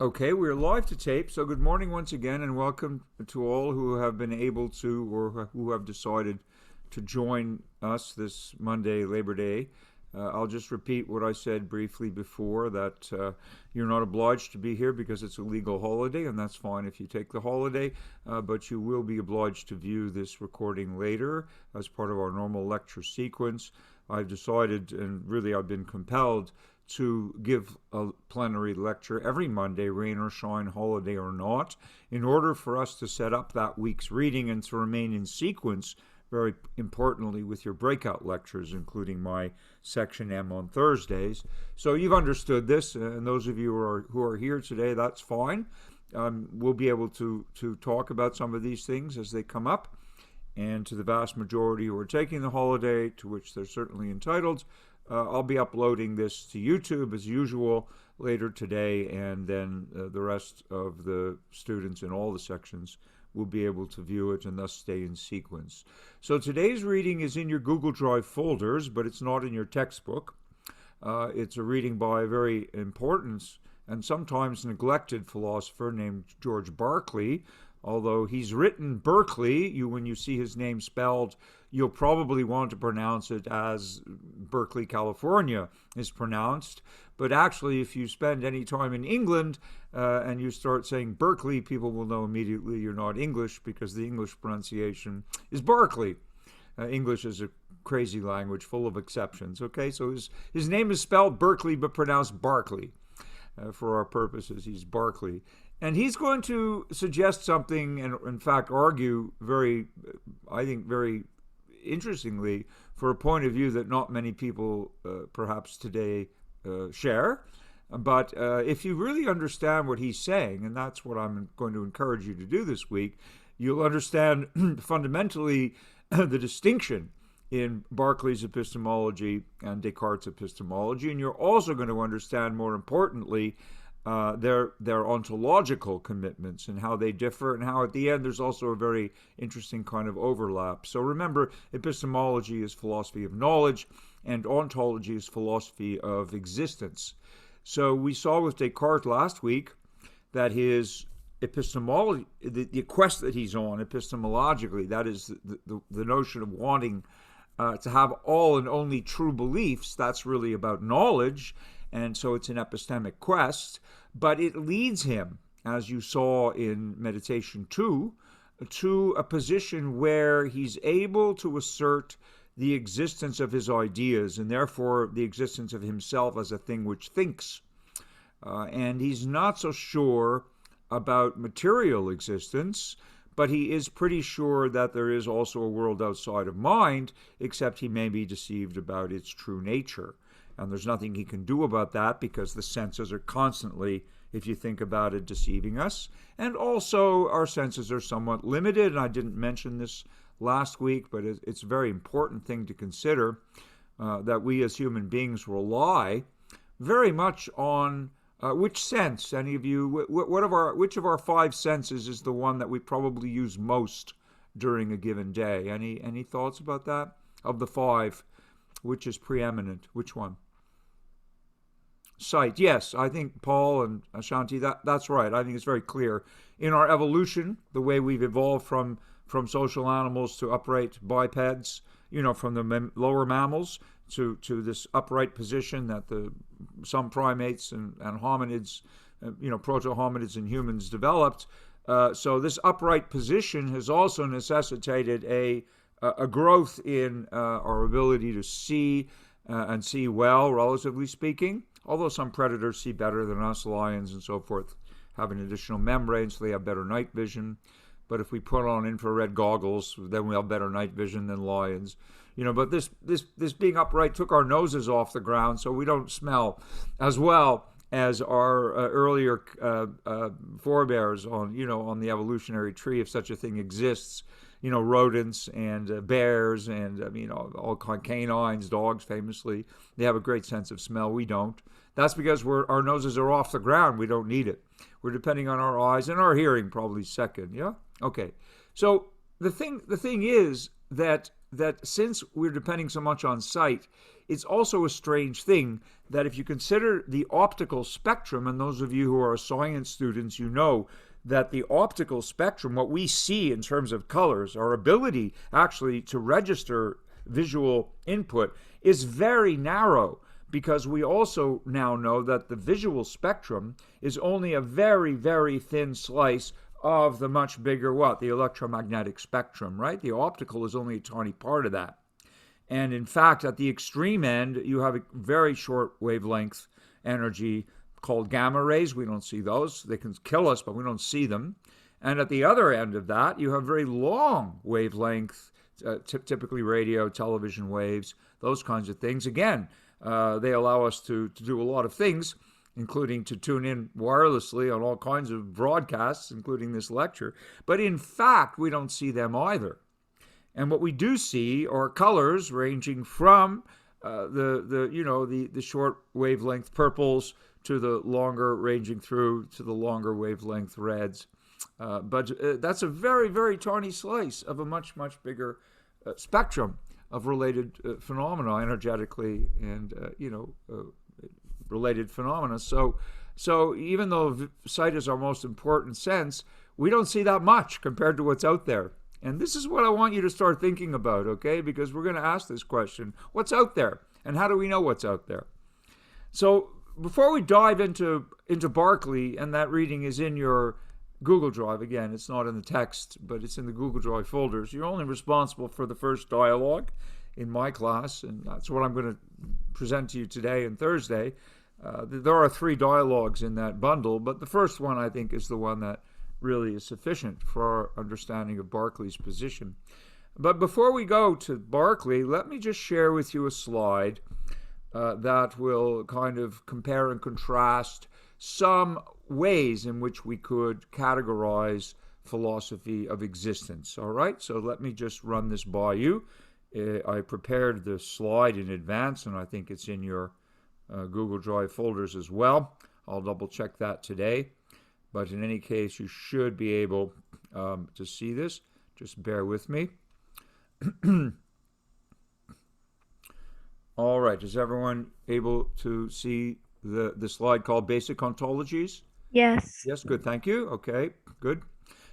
Okay, we're live to tape, so good morning once again, and welcome to all who have been able to or who have decided to join us this Monday, Labor Day. I'll just repeat what I said briefly before, that you're not obliged to be here because it's a legal holiday, and that's fine if you take the holiday, but you will be obliged to view this recording later as part of our normal lecture sequence. I've decided, and really I've been compelled, to give a plenary lecture every Monday, rain or shine, holiday or not, in order for us to set up that week's reading and to remain in sequence, very importantly, with your breakout lectures, including my Section M on Thursdays. So you've understood this, and those of you who are here today, that's fine. We'll be able to talk about some of these things as they come up. And to the vast majority who are taking the holiday, to which they're certainly entitled, I'll be uploading this to YouTube as usual later today, and then the rest of the students in all the sections will be able to view it and thus stay in sequence. So today's reading is in your Google Drive folders, but it's not in your textbook. It's a reading by a very important and sometimes neglected philosopher named George Berkeley. Although he's written Berkeley, when you see his name spelled, you'll probably want to pronounce it as Berkeley, California is pronounced. But actually, if you spend any time in England and you start saying Berkeley, people will know immediately you're not English, because the English pronunciation is Berkeley. English is a crazy language full of exceptions. Okay, so his name is spelled Berkeley but pronounced Barclay. For our purposes, he's Berkeley. And he's going to suggest something, and in fact argue I think very interestingly, for a point of view that not many people perhaps today share. But if you really understand what he's saying, and that's what I'm going to encourage you to do this week, you'll understand fundamentally the distinction in Berkeley's epistemology and Descartes' epistemology, and you're also going to understand, more importantly, their ontological commitments and how they differ, and how at the end there's also a very interesting kind of overlap. So remember, epistemology is philosophy of knowledge, and ontology is philosophy of existence. So we saw with Descartes last week that his epistemology, the quest that he's on epistemologically, that is the notion of wanting to have all and only true beliefs, that's really about knowledge, and so it's an epistemic quest, but it leads him, as you saw in Meditation 2, to a position where he's able to assert the existence of his ideas, and therefore the existence of himself as a thing which thinks. And he's not so sure about material existence, but he is pretty sure that there is also a world outside of mind, except he may be deceived about its true nature. And there's nothing he can do about that, because the senses are constantly, if you think about it, deceiving us. And also our senses are somewhat limited, and I didn't mention this last week, but it's a very important thing to consider, that we as human beings rely very much on which sense, any of you, which of our five senses is the one that we probably use most during a given day? Any thoughts about that? Of the five, which is preeminent? Which one? Sight. Yes, I think Paul and Ashanti, that's right. I think it's very clear. In our evolution, the way we've evolved from social animals to upright bipeds, from the lower mammals to this upright position that some primates and hominids, proto-hominids and humans developed. So this upright position has also necessitated a growth in our ability to see and see well, relatively speaking. Although some predators see better than us, lions and so forth have an additional membrane, so they have better night vision. But if we put on infrared goggles, then we have better night vision than lions. But this being upright took our noses off the ground, so we don't smell as well as our earlier forebears on the evolutionary tree, if such a thing exists. Rodents and bears and all canines, dogs famously, they have a great sense of smell. We don't. That's because our noses are off the ground. We don't need it. We're depending on our eyes and our hearing, probably second. Yeah. Okay. So the thing is that since we're depending so much on sight, it's also a strange thing that if you consider the optical spectrum, and those of you who are science students, you know that the optical spectrum, what we see in terms of colors, our ability actually to register visual input, is very narrow, because we also now know that the visual spectrum is only a very, very thin slice of the much bigger what? The electromagnetic spectrum, right? The optical is only a tiny part of that. And in fact, at the extreme end, you have a very short wavelength energy called gamma rays. We don't see those. They can kill us, but we don't see them. And at the other end of that, you have very long wavelength, typically radio, television waves, those kinds of things. Again, they allow us to do a lot of things, including to tune in wirelessly on all kinds of broadcasts, including this lecture. But in fact, we don't see them either. And what we do see are colors ranging from the short wavelength purples to the longer ranging through to the longer wavelength reds. But that's a very, very tiny slice of a much, much bigger spectrum of related phenomena, energetically and related phenomena. So even though sight is our most important sense, we don't see that much compared to what's out there. And this is what I want you to start thinking about, okay? Because we're going to ask this question: what's out there, and how do we know what's out there? So before we dive into Berkeley, and that reading is in your Google Drive. Again, it's not in the text, but it's in the Google Drive folders. You're only responsible for the first dialogue in my class, and that's what I'm going to present to you today and Thursday. There are 3 dialogues in that bundle, but the first one, I think, is the one that really is sufficient for our understanding of Berkeley's position. But before we go to Berkeley, let me just share with you a slide that will kind of compare and contrast some ways in which we could categorize philosophy of existence. All right, so let me just run this by you. I prepared the slide in advance, and I think it's in your Google Drive folders as well. I'll double check that today. But in any case, you should be able to see this. Just bear with me. All right, is everyone able to see the slide called Basic Ontologies? Yes. Yes, good, thank you. Okay, good.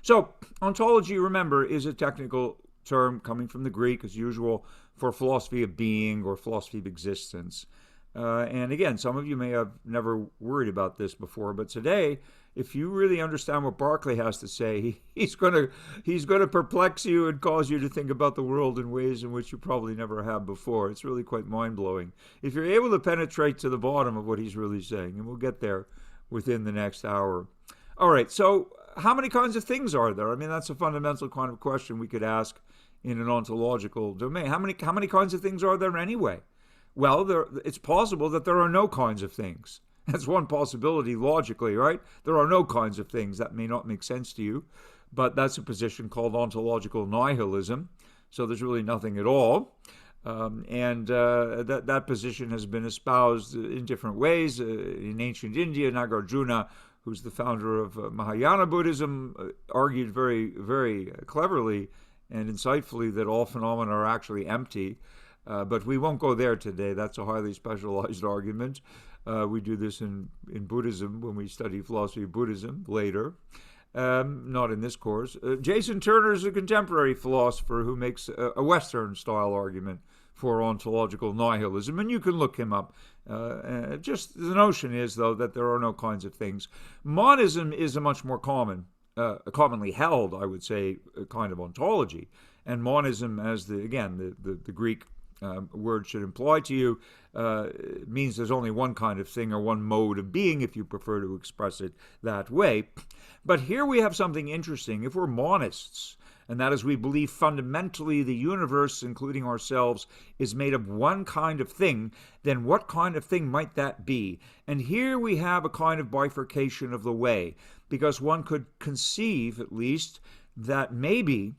So, ontology, remember, is a technical term coming from the Greek, as usual, for philosophy of being or philosophy of existence. And again, some of you may have never worried about this before, but today, if you really understand what Berkeley has to say, he's going to perplex you and cause you to think about the world in ways in which you probably never have before. It's really quite mind-blowing if you're able to penetrate to the bottom of what he's really saying, and we'll get there within the next hour. All right, so how many kinds of things are there? I mean, that's a fundamental kind of question we could ask in an ontological domain. How many kinds of things are there anyway? Well, it's possible that there are no kinds of things. That's one possibility logically, right? There are no kinds of things. That may not make sense to you, but that's a position called ontological nihilism. So there's really nothing at all. That position has been espoused in different ways. In ancient India, Nagarjuna, who's the founder of Mahayana Buddhism, argued very, very cleverly and insightfully that all phenomena are actually empty. But we won't go there today. That's a highly specialized argument. We do this in Buddhism when we study philosophy of Buddhism later, not in this course. Jason Turner is a contemporary philosopher who makes a Western-style argument for ontological nihilism, and you can look him up. Just the notion is, though, that there are no kinds of things. Monism is a much more commonly held, I would say, kind of ontology. And monism, as the Greek word should imply to you, means there's only one kind of thing or one mode of being, if you prefer to express it that way. But here we have something interesting. If we're monists, and that is we believe fundamentally the universe, including ourselves, is made of one kind of thing, then what kind of thing might that be? And here we have a kind of bifurcation of the way, because one could conceive, at least, that maybe,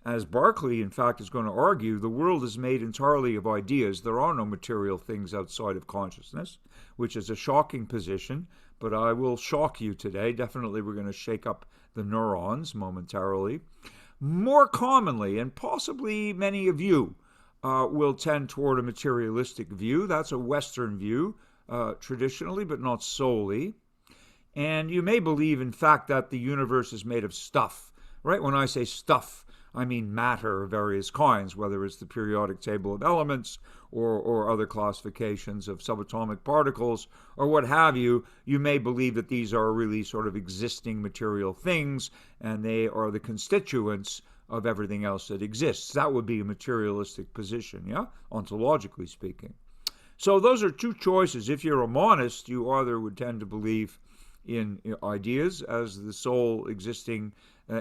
as Berkeley, in fact, is going to argue, the world is made entirely of ideas. There are no material things outside of consciousness, which is a shocking position, but I will shock you today. Definitely we're going to shake up the neurons momentarily. More commonly, and possibly many of you will tend toward a materialistic view. That's a Western view, traditionally, but not solely. And you may believe, in fact, that the universe is made of stuff, right? When I say stuff, I mean matter of various kinds, whether it's the periodic table of elements or other classifications of subatomic particles or what have you. You may believe that these are really sort of existing material things and they are the constituents of everything else that exists. That would be a materialistic position, yeah, ontologically speaking. So those are two choices. If you're a monist, you either would tend to believe in ideas as the sole existing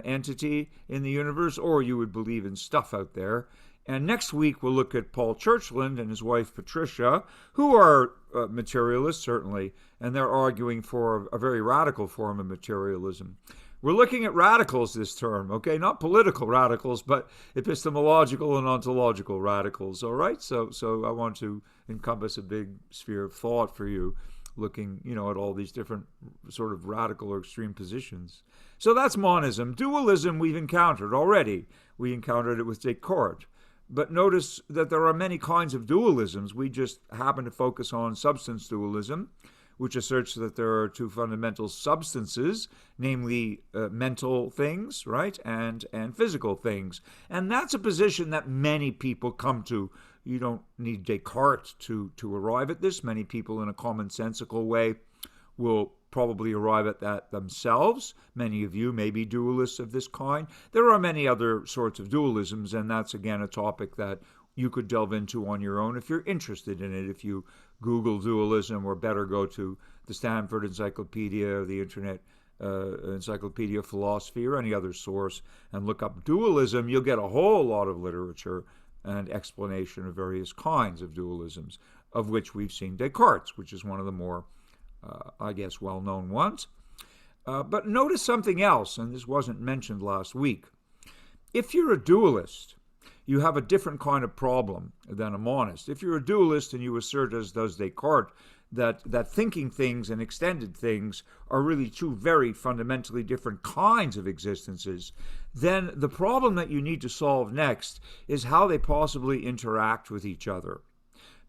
entity in the universe, or you would believe in stuff out there. And next week we'll look at Paul Churchland and his wife Patricia, who are materialists, certainly, and they're arguing for a very radical form of materialism. We're looking at radicals this term, okay? Not political radicals, but epistemological and ontological radicals, all right? So I want to encompass a big sphere of thought for you, looking, at all these different sort of radical or extreme positions. So that's monism. Dualism we've encountered already. We encountered it with Descartes. But notice that there are many kinds of dualisms. We just happen to focus on substance dualism, which asserts that there are two fundamental substances, namely mental things, right, and physical things. And that's a position that many people come to. You don't need Descartes to arrive at this. Many people in a commonsensical way will probably arrive at that themselves. Many of you may be dualists of this kind. There are many other sorts of dualisms, and that's, again, a topic that you could delve into on your own if you're interested in it. If you Google dualism, or better go to the Stanford Encyclopedia or the Internet Encyclopedia of Philosophy or any other source and look up dualism, you'll get a whole lot of literature and explanation of various kinds of dualisms, of which we've seen Descartes, which is one of the more, well-known ones. But notice something else, and this wasn't mentioned last week. If you're a dualist, you have a different kind of problem than a monist. If you're a dualist and you assert, as does Descartes, that thinking things and extended things are really two very fundamentally different kinds of existences, then the problem that you need to solve next is how they possibly interact with each other.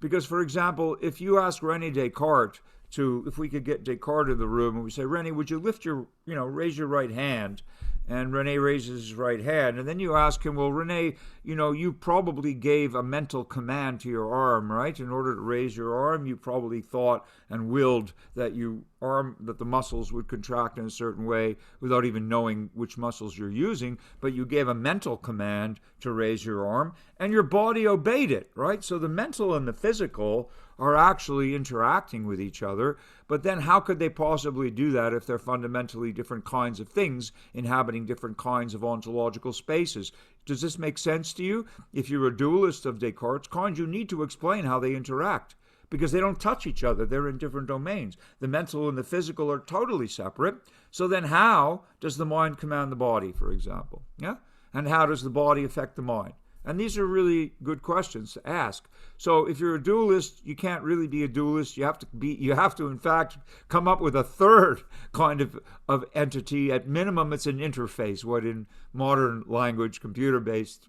Because, for example, if you ask René Descartes if we could get Descartes in the room and we say, René, would you raise your right hand? And René raises his right hand. And then you ask him, well, René, you probably gave a mental command to your arm, right? In order to raise your arm, you probably thought and willed that the muscles would contract in a certain way without even knowing which muscles you're using. But you gave a mental command to raise your arm, and your body obeyed it, right? So the mental and the physical are actually interacting with each other. But then how could they possibly do that if they're fundamentally different kinds of things inhabiting different kinds of ontological spaces? Does this make sense to you? If you're a dualist of Descartes' kind, you need to explain how they interact, because they don't touch each other. They're in different domains. The mental and the physical are totally separate. So then how does the mind command the body, for example? Yeah? And how does the body affect the mind? And these are really good questions to ask. So if you're a dualist, you can't really be a dualist. You have to in fact come up with a third kind of entity. At minimum, it's an interface. What in modern language, computer-based,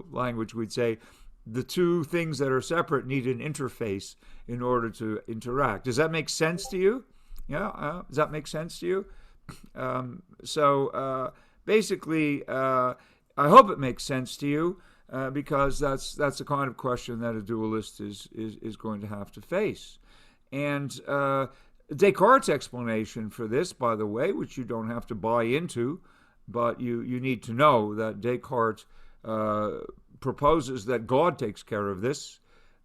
language, we'd say the two things that are separate need an interface in order to interact. Does that make sense to you? Yeah? Does that make sense to you? Basically, I hope it makes sense to you. Because that's the kind of question that a dualist is going to have to face. And Descartes' explanation for this, by the way, which you don't have to buy into, but you need to know that Descartes proposes that God takes care of this.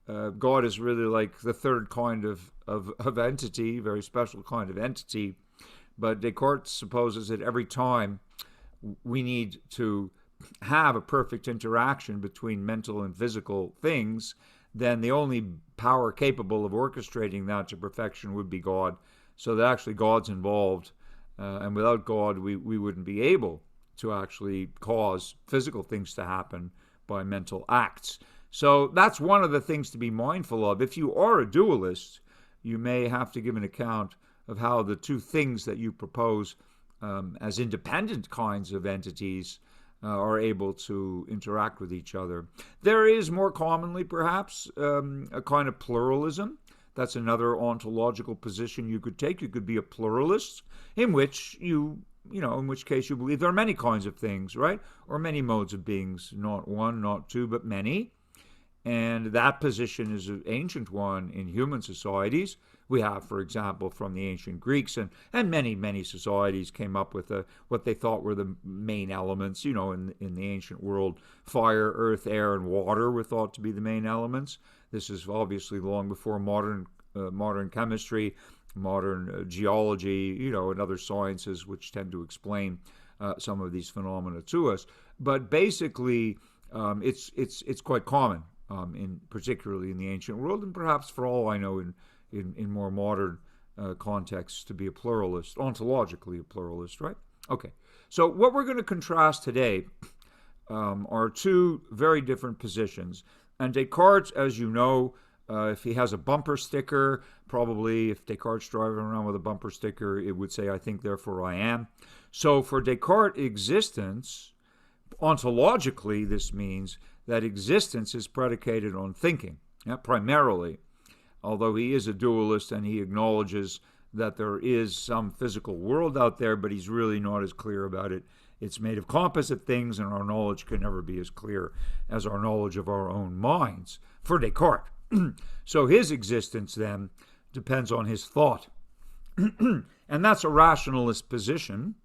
God is really like the third kind of entity, very special kind of entity. But Descartes supposes that every time we need to have a perfect interaction between mental and physical things, then the only power capable of orchestrating that to perfection would be God. So that actually God's involved, and without God we wouldn't be able to actually cause physical things to happen by mental acts. So that's one of the things to be mindful of. If you are a dualist, you may have to give an account of how the two things that you propose as independent kinds of entities are able to interact with each other. There is more commonly, perhaps, a kind of pluralism. That's another ontological position you could take. You could be a pluralist, in which in which case you believe there are many kinds of things, right? Or many modes of beings, not one, not two, but many. And that position is an ancient one in human societies. We have, for example, from the ancient Greeks, and many, many societies came up with what they thought were the main elements. In the ancient world, fire, earth, air, and water were thought to be the main elements. This is obviously long before modern chemistry, modern geology, and other sciences which tend to explain some of these phenomena to us. But basically, it's quite common, particularly in the ancient world, and perhaps for all I know in more modern contexts, to be a pluralist, ontologically a pluralist, right? Okay. So what we're going to contrast today are two very different positions. And Descartes, as you know, if he has a bumper sticker, probably if Descartes driving around with a bumper sticker, it would say, "I think, therefore I am." So for Descartes, existence, ontologically, this means that existence is predicated on thinking, primarily. Although he is a dualist and he acknowledges that there is some physical world out there, but he's really not as clear about it. It's made of composite things, and our knowledge can never be as clear as our knowledge of our own minds, for Descartes. So his existence, then, depends on his thought. And that's a rationalist position,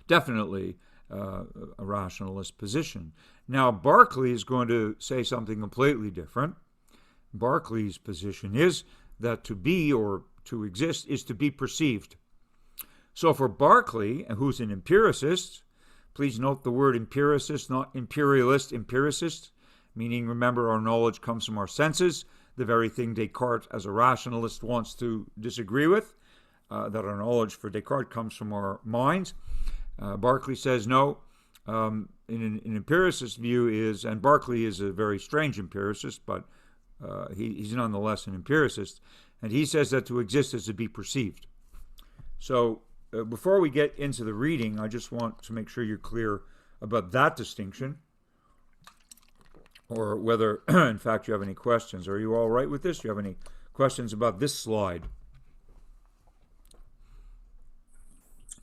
definitely a rationalist position. Now, Berkeley is going to say something completely different. Berkeley's position is that to be or to exist is to be perceived. So for Berkeley, who's an empiricist, please note the word empiricist, not imperialist, empiricist, meaning, remember, our knowledge comes from our senses, the very thing Descartes, as a rationalist, wants to disagree with, that our knowledge for Descartes comes from our minds. Berkeley says no. An empiricist view is, and Berkeley is a very strange empiricist, but he's nonetheless an empiricist, and he says that to exist is to be perceived. So before we get into the reading, I just want to make sure you're clear about that distinction, or whether, in fact, you have any questions. Are you all right with this? Do you have any questions about this slide?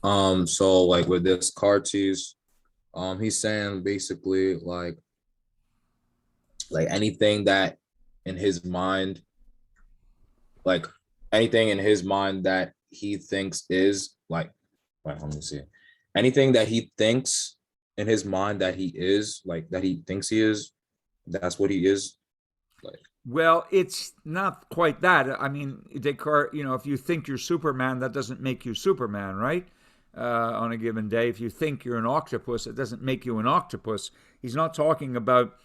So like with this Cartes, he's saying basically like anything that in his mind, like anything in his mind that he thinks is like, wait, let me see. Anything that he thinks in his mind that he is, like that he thinks he is, that's what he is. Like, well, it's not quite that. I mean, Descartes, if you think you're Superman, that doesn't make you Superman, right? On a given day, if you think you're an octopus, it doesn't make you an octopus. He's not talking about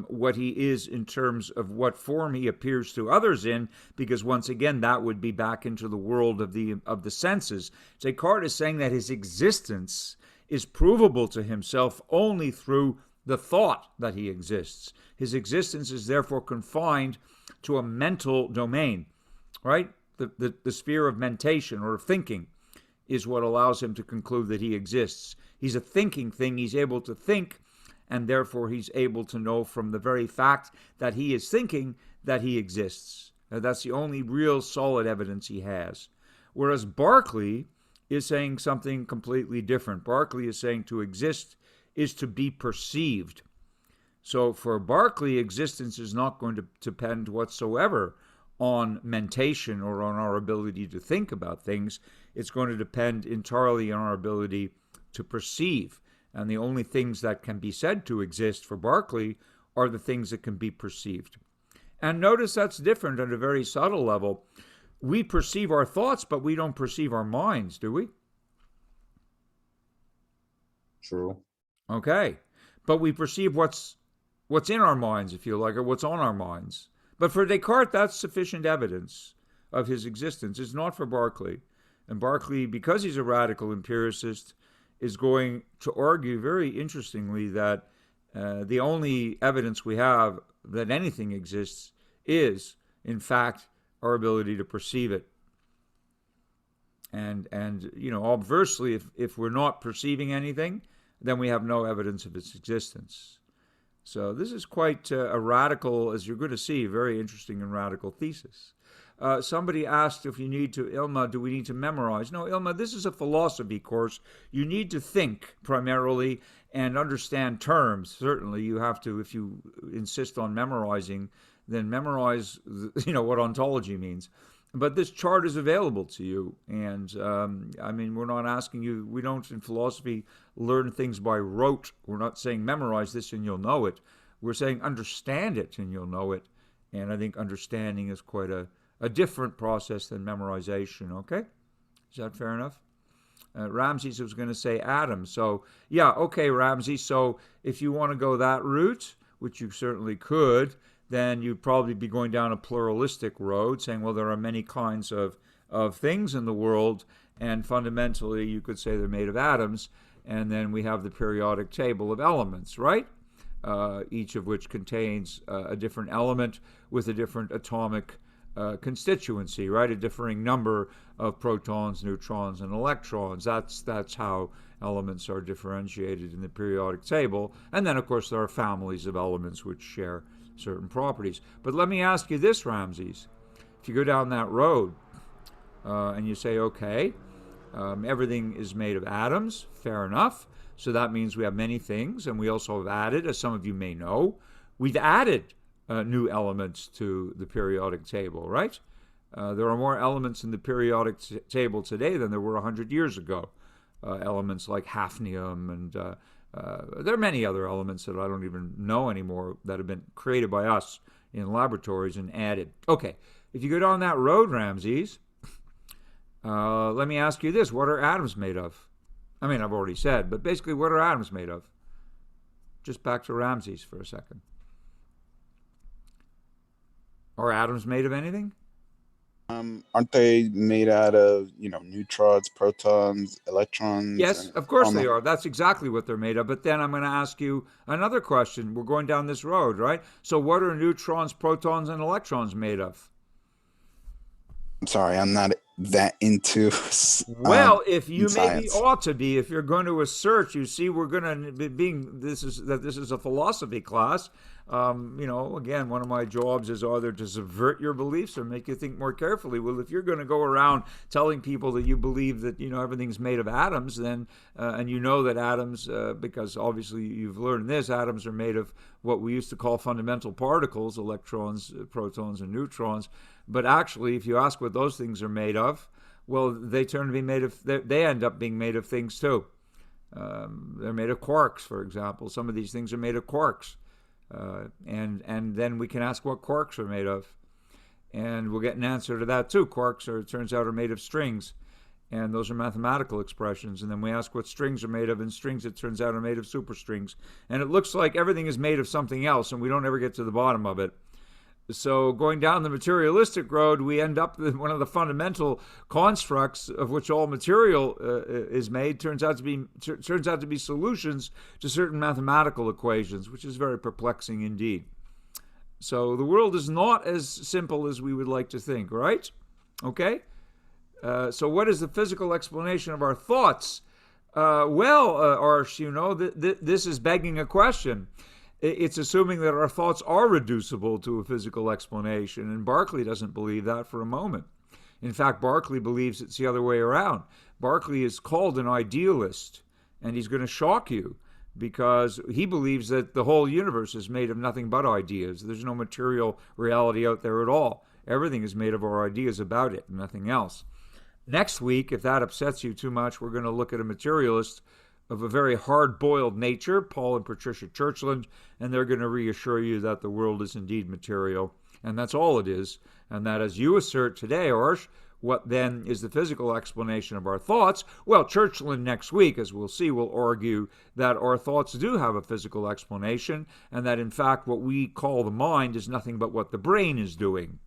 what he is in terms of what form he appears to others in, because once again, that would be back into the world of the senses. Descartes is saying that his existence is provable to himself only through the thought that he exists. His existence is therefore confined to a mental domain, right? The sphere of mentation or of thinking is what allows him to conclude that he exists. He's a thinking thing. He's able to think, and therefore he's able to know from the very fact that he is thinking that he exists. That's the only real solid evidence he has. Whereas Berkeley is saying something completely different. Berkeley is saying to exist is to be perceived. So for Berkeley, existence is not going to depend whatsoever on mentation or on our ability to think about things. It's going to depend entirely on our ability to perceive. And the only things that can be said to exist for Berkeley are the things that can be perceived. And notice that's different at a very subtle level. We perceive our thoughts, but we don't perceive our minds, do we? true. Okay. But we perceive what's in our minds, if you like, or what's on our minds. But for Descartes, that's sufficient evidence of his existence. It's not for Berkeley. And Berkeley, because he's a radical empiricist, is going to argue very interestingly that the only evidence we have that anything exists is, in fact, our ability to perceive it. And obversely, if we're not perceiving anything, then we have no evidence of its existence. So this is quite a radical, as you're going to see, very interesting and radical thesis. Somebody asked if you need to, Ilma, do we need to memorize? No, Ilma, this is a philosophy course. You need to think primarily and understand terms. Certainly you have to, if you insist on memorizing, then memorize, what ontology means. But this chart is available to you. And I mean, we're not asking you, we don't in philosophy learn things by rote. We're not saying memorize this and you'll know it. We're saying understand it and you'll know it. And I think understanding is quite a different process than memorization, okay? Is that fair enough? Ramses was going to say atoms. So, yeah, okay, Ramses. So if you want to go that route, which you certainly could, then you'd probably be going down a pluralistic road, saying, well, there are many kinds of things in the world, and fundamentally you could say they're made of atoms, and then we have the periodic table of elements, right? Each of which contains a different element with a different atomic constituency, right? A differing number of protons, neutrons, and electrons. That's how elements are differentiated in the periodic table. And then, of course, there are families of elements which share certain properties. But let me ask you this, Ramses. If you go down that road and you say, okay, everything is made of atoms, fair enough. So that means we have many things, and we also have added, as some of you may know, we've added new elements to the periodic table, right? There are more elements in the periodic table today than there were 100 years ago. Elements like hafnium, and there are many other elements that I don't even know anymore that have been created by us in laboratories and added. Okay, if you go down that road, Ramses, let me ask you this. What are atoms made of? I mean, I've already said, but basically, what are atoms made of? Just back to Ramses for a second. Are atoms made of anything? Aren't they made out of, neutrons, protons, electrons? Yes, of course they are. That's exactly what they're made of. But then I'm going to ask you another question. We're going down this road, right? So what are neutrons, protons, and electrons made of? I'm sorry, I'm not that into well, if you maybe science. ought to be, if you're going to assert, you see, we're going to be this is a philosophy class. Again, one of my jobs is either to subvert your beliefs or make you think more carefully. Well, if you're going to go around telling people that you believe that everything's made of atoms, then and you know that atoms, because obviously you've learned this, atoms are made of what we used to call fundamental particles, electrons, protons, and neutrons. But actually, if you ask what those things are made of, well, they turn to be made of. They end up being made of things too. They're made of quarks, for example. Some of these things are made of quarks. And then we can ask what quarks are made of. And we'll get an answer to that too. Quarks it turns out, are made of strings. And those are mathematical expressions. And then we ask what strings are made of, and strings, it turns out, are made of superstrings. And it looks like everything is made of something else, and we don't ever get to the bottom of it. So going down the materialistic road, we end up with one of the fundamental constructs of which all material is made turns out to be solutions to certain mathematical equations, which is very perplexing indeed. So the world is not as simple as we would like to think, right? Okay? So what is the physical explanation of our thoughts? Arsh, this is begging a question. It's assuming that our thoughts are reducible to a physical explanation, and Berkeley doesn't believe that for a moment. In fact, Berkeley believes it's the other way around. Berkeley is called an idealist, and he's going to shock you because he believes that the whole universe is made of nothing but ideas. There's no material reality out there at all. Everything is made of our ideas about it, nothing else. Next week, if that upsets you too much, we're going to look at a materialist of a very hard-boiled nature, Paul and Patricia Churchland, and they're going to reassure you that the world is indeed material, and that's all it is, and that, as you assert today, Arsh, what then is the physical explanation of our thoughts? Well, Churchland next week, as we'll see, will argue that our thoughts do have a physical explanation, and that, in fact, what we call the mind is nothing but what the brain is doing.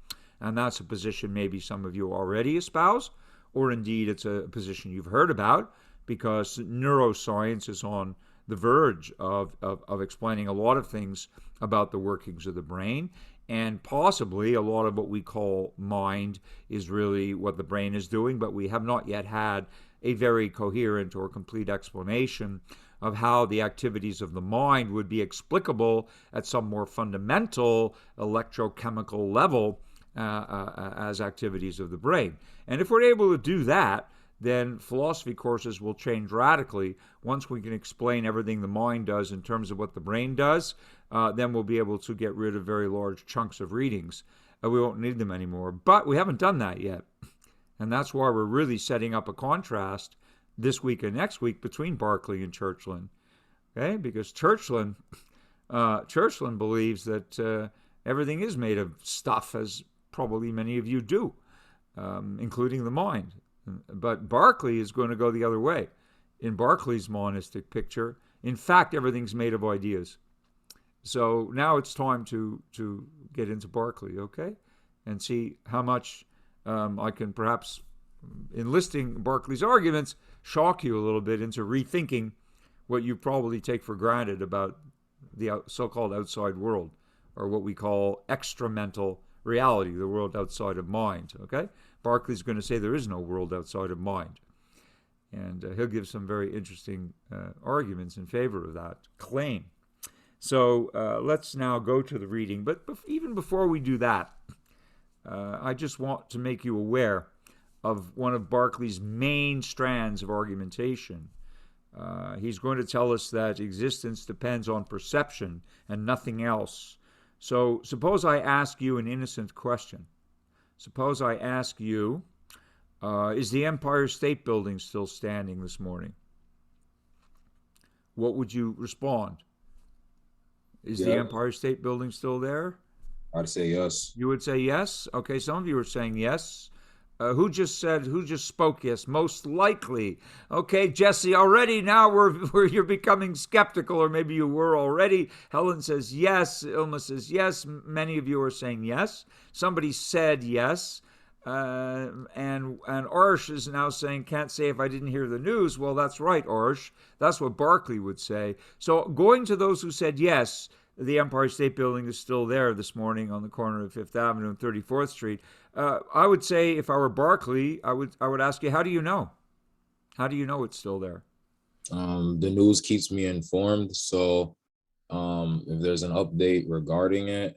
And that's a position maybe some of you already espouse, or indeed it's a position you've heard about, because neuroscience is on the verge of explaining a lot of things about the workings of the brain, and possibly a lot of what we call mind is really what the brain is doing, but we have not yet had a very coherent or complete explanation of how the activities of the mind would be explicable at some more fundamental electrochemical level as activities of the brain. And if we're able to do that, then philosophy courses will change radically. Once we can explain everything the mind does in terms of what the brain does, then we'll be able to get rid of very large chunks of readings. We won't need them anymore. But we haven't done that yet. And that's why we're really setting up a contrast this week and next week between Berkeley and Churchland. Okay? Because Churchland believes that everything is made of stuff, as probably many of you do, including the mind. But Berkeley is going to go the other way. In Berkeley's monistic picture, in fact, everything's made of ideas. So now it's time to get into Berkeley, okay? And see how much I can perhaps, in listing Berkeley's arguments, shock you a little bit into rethinking what you probably take for granted about the so-called outside world, or what we call extramental reality, the world outside of mind, okay? Berkeley's going to say there is no world outside of mind. And he'll give some very interesting arguments in favor of that claim. So let's now go to the reading. But even before we do that, I just want to make you aware of one of Berkeley's main strands of argumentation. He's going to tell us that existence depends on perception and nothing else. So suppose I ask you an innocent question. Suppose I ask you, is the Empire State Building still standing this morning? What would you respond? Is the Empire State Building still there? I'd say yes. You would say yes? Okay, some of you are saying yes. Who just spoke yes? Most likely. Okay, Jesse, already now you're becoming skeptical, or maybe you were already. Helen says yes. Ilma says yes. Many of you are saying yes. Somebody said yes. And Arsh is now saying, can't say if I didn't hear the news. Well, that's right, Arsh. That's what Berkeley would say. So going to those who said yes, the Empire State Building is still there this morning on the corner of 5th Avenue and 34th Street. I would say, if I were Berkeley, I would ask you, how do you know? How do you know it's still there? The news keeps me informed. So if there's an update regarding it,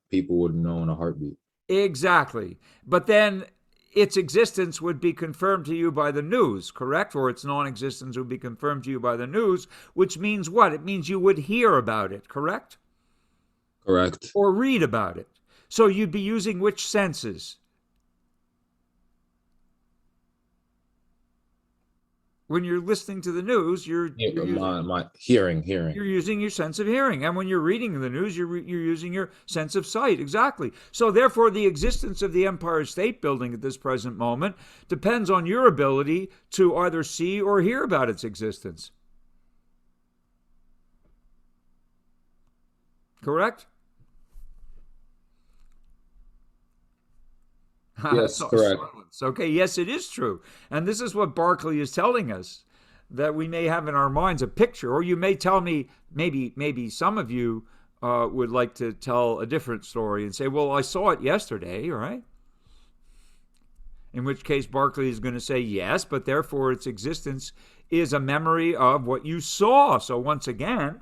people would know in a heartbeat. Exactly. But then its existence would be confirmed to you by the news, correct? Or its non-existence would be confirmed to you by the news, which means what? It means you would hear about it, correct? Correct. Or read about it. So you'd be using which senses? When you're listening to the news, you're hearing. You're using your sense of hearing. And when you're reading the news, you're using your sense of sight. Exactly. So therefore, the existence of the Empire State Building at this present moment depends on your ability to either see or hear about its existence. Correct? Yes, correct. Okay, yes, it is true. And this is what Berkeley is telling us, that we may have in our minds a picture, or you may tell me, maybe some of you would like to tell a different story and say, well, I saw it yesterday, right? In which case Berkeley is going to say yes, but therefore its existence is a memory of what you saw. So once again,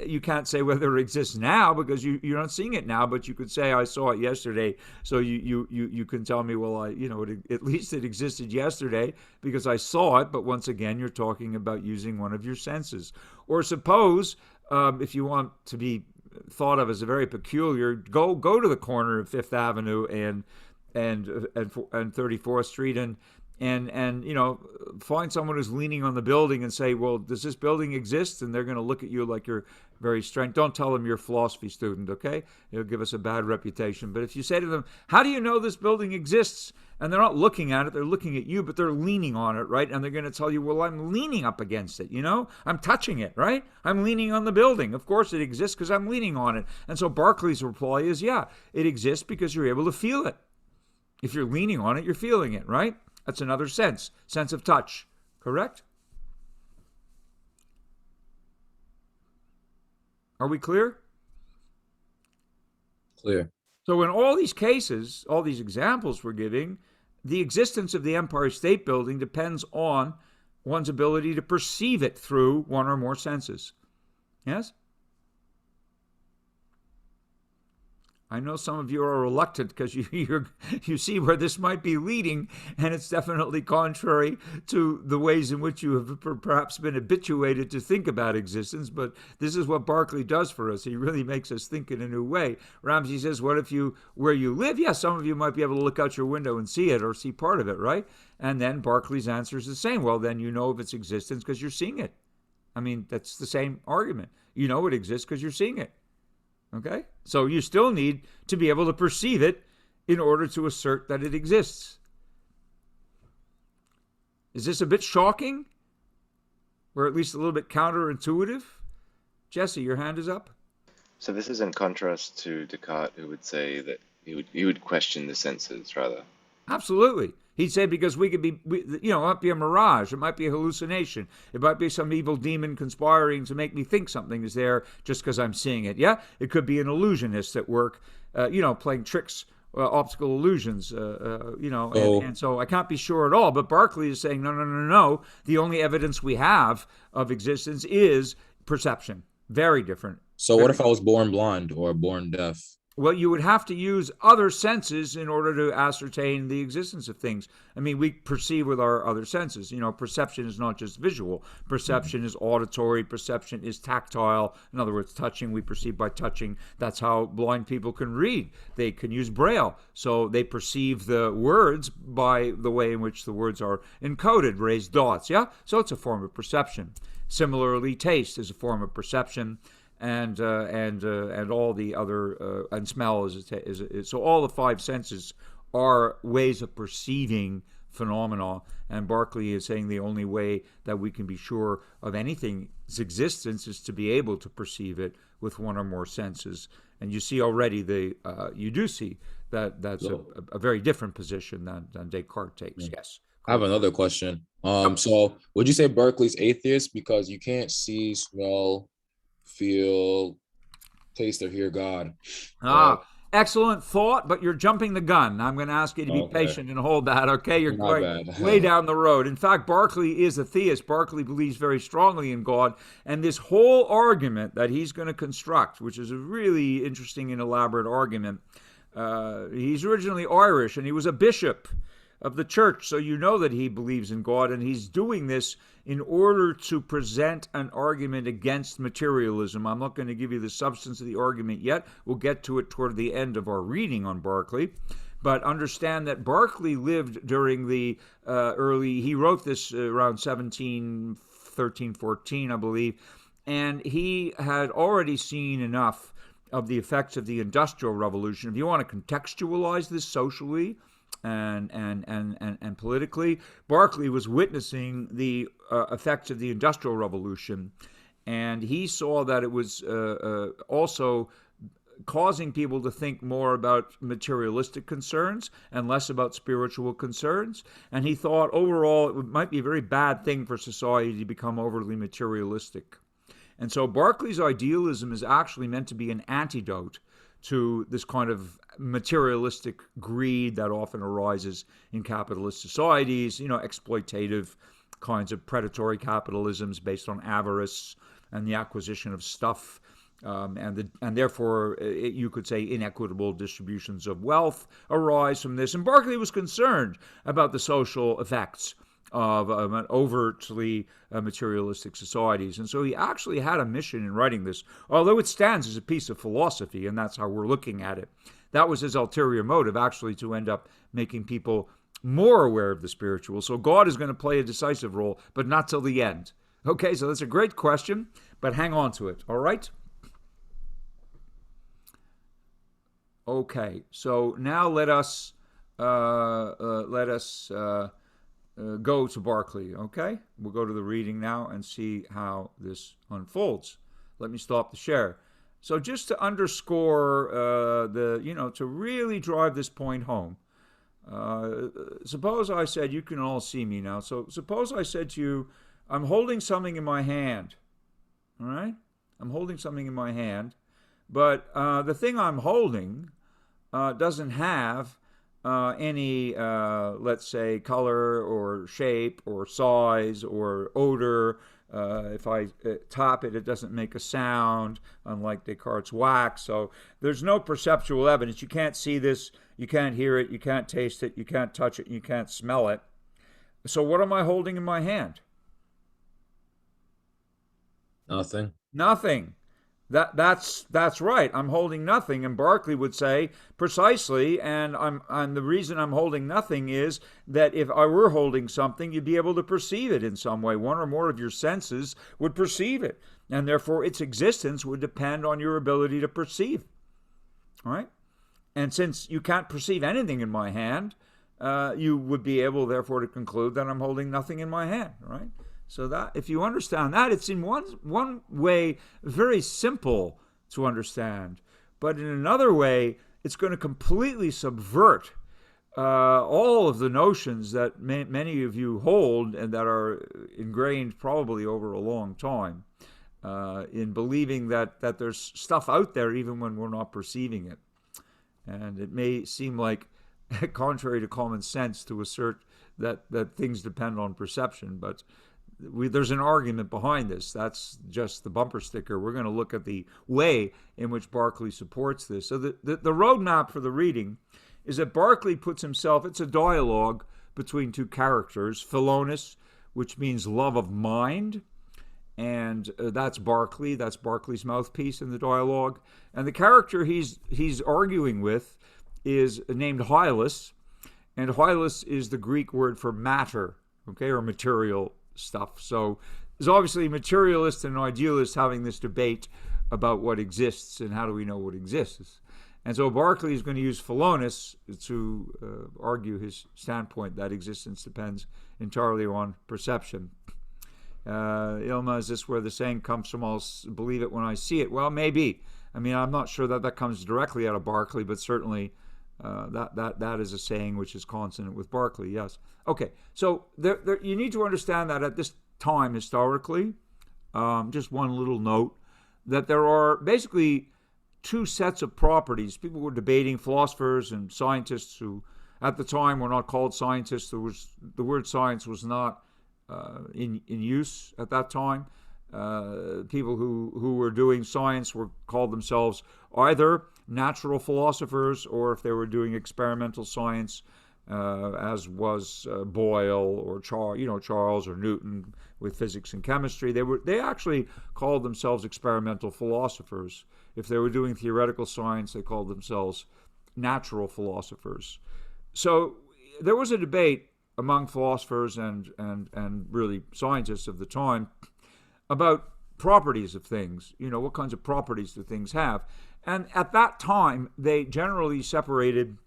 you can't say whether it exists now because you're not seeing it now, but you could say I saw it yesterday. So you can tell me, well, at least it existed yesterday because I saw it. But once again, you're talking about using one of your senses. Or suppose, if you want to be thought of as a very peculiar, go to the corner of 5th Avenue and 34th Street and find someone who's leaning on the building and say, well, does this building exist? And they're going to look at you like you're very strange. Don't tell them you're a philosophy student, okay? It'll give us a bad reputation. But if you say to them, how do you know this building exists? And they're not looking at it, they're looking at you, but they're leaning on it, right? And they're going to tell you, well, I'm leaning up against it, I'm touching it, right? I'm leaning on the building. Of course it exists because I'm leaning on it. And so Berkeley's reply is, yeah, it exists because you're able to feel it. If you're leaning on it, you're feeling it, right? That's another sense of touch, correct? Are we clear? Clear. So in all these cases, all these examples we're giving, the existence of the Empire State Building depends on one's ability to perceive it through one or more senses. Yes? I know some of you are reluctant because you see where this might be leading, and it's definitely contrary to the ways in which you have perhaps been habituated to think about existence, but this is what Berkeley does for us. He really makes us think in a new way. Ramsey says, what if where you live, yes, some of you might be able to look out your window and see it or see part of it, right? And then Berkeley's answer is the same. Well, then you know of its existence because you're seeing it. I mean, that's the same argument. You know it exists because you're seeing it. Okay? So you still need to be able to perceive it in order to assert that it exists. Is this a bit shocking? Or at least a little bit counterintuitive? Jesse, your hand is up. So this is in contrast to Descartes, who would say that he would question the senses, rather. Absolutely. He'd say because it might be a mirage, it might be a hallucination, it might be some evil demon conspiring to make me think something is there just because I'm seeing it. Yeah, it could be an illusionist at work, playing tricks, optical illusions, and so I can't be sure at all. But Berkeley is saying, no. The only evidence we have of existence is perception. Very different. So what if I was born blind or born deaf? Well, you would have to use other senses in order to ascertain the existence of things. I mean, we perceive with our other senses. Perception is not just visual. Perception is auditory. Perception is tactile. In other words, touching, we perceive by touching. That's how blind people can read. They can use Braille. So they perceive the words by the way in which the words are encoded, raised dots, yeah? So it's a form of perception. Similarly, taste is a form of perception. And all the other and smell is so all the five senses are ways of perceiving phenomena. And Berkeley is saying the only way that we can be sure of anything's existence is to be able to perceive it with one or more senses. And you see already you do see that's a very different position than Descartes takes. Yes. I have another question. So would you say Berkeley's atheist because you can't see, smell, feel, taste, or hear God? Excellent thought, but you're jumping the gun. I'm going to ask you to be patient and hold that, okay? You're going way down the road. In fact, Berkeley is a theist. Berkeley believes very strongly in God, and this whole argument that he's going to construct, which is a really interesting and elaborate argument, he's originally Irish, and he was a bishop of the church, so you know that he believes in God, and he's doing this in order to present an argument against materialism. I'm not going to give you the substance of the argument yet. We'll get to it toward the end of our reading on Berkeley. But understand that Berkeley lived during the he wrote this around 1713, 14, I believe, and he had already seen enough of the effects of the Industrial Revolution. If you want to contextualize this socially, and politically, Berkeley was witnessing the effects of the Industrial Revolution, and he saw that it was also causing people to think more about materialistic concerns and less about spiritual concerns. And he thought overall it might be a very bad thing for society to become overly materialistic. And so Berkeley's idealism is actually meant to be an antidote to this kind of materialistic greed that often arises in capitalist societies, exploitative kinds of predatory capitalisms based on avarice and the acquisition of stuff, and therefore you could say inequitable distributions of wealth arise from this. And Berkeley was concerned about the social effects of overtly materialistic societies. And so he actually had a mission in writing this, although it stands as a piece of philosophy, and that's how we're looking at it. That was his ulterior motive, actually, to end up making people more aware of the spiritual. So God is going to play a decisive role, but not till the end. Okay, so that's a great question, but hang on to it, all right? Okay, so now let us go to Berkeley, okay? We'll go to the reading now and see how this unfolds. Let me stop the share. So just to underscore to really drive this point home, suppose I said, you can all see me now, so suppose I said to you, I'm holding something in my hand, all right? I'm holding something in my hand, but the thing I'm holding doesn't have any, let's say, color or shape or size or odor. If I tap it, it doesn't make a sound, unlike Descartes' wax. So there's no perceptual evidence. You can't see this, you can't hear it, you can't taste it, you can't touch it, you can't smell it. So what am I holding in my hand? Nothing. Nothing. That's right. I'm holding nothing, and Berkeley would say precisely. And the reason I'm holding nothing is that if I were holding something, you'd be able to perceive it in some way. One or more of your senses would perceive it, and therefore its existence would depend on your ability to perceive. All right. And since you can't perceive anything in my hand, you would be able, therefore, to conclude that I'm holding nothing in my hand. All right. So that, if you understand that, it's in one way very simple to understand, but in another way, it's going to completely subvert all of the notions that many of you hold and that are ingrained probably over a long time in believing that there's stuff out there even when we're not perceiving it. And it may seem like contrary to common sense to assert that things depend on perception, but there's an argument behind this. That's just the bumper sticker. We're going to look at the way in which Berkeley supports this. So the roadmap for the reading is that Berkeley puts himself, it's a dialogue between two characters, Philonis, which means love of mind, and that's Berkeley. That's Berkeley's mouthpiece in the dialogue. And the character he's arguing with is named Hylas, and Hylas is the Greek word for matter, okay, or material stuff. So there's obviously materialists and idealists having this debate about what exists and how do we know what exists. And so Berkeley is going to use Philonis to argue his standpoint that existence depends entirely on perception. Ilma, is this where the saying comes from, I'll believe it when I see it? Well, maybe. I mean, I'm not sure that comes directly out of Berkeley, but certainly that is a saying which is consonant with Berkeley, yes. Okay, so you need to understand that at this time historically, just one little note, that there are basically two sets of properties. People were debating, philosophers and scientists who at the time were not called scientists. The word science was not in use at that time. People who were doing science called themselves either natural philosophers, or if they were doing experimental science, as was Boyle or Charles or Newton with physics and chemistry, they actually called themselves experimental philosophers. If they were doing theoretical science, they called themselves natural philosophers. So there was a debate among philosophers and really scientists of the time about properties of things. What kinds of properties do things have? And at that time, they generally separated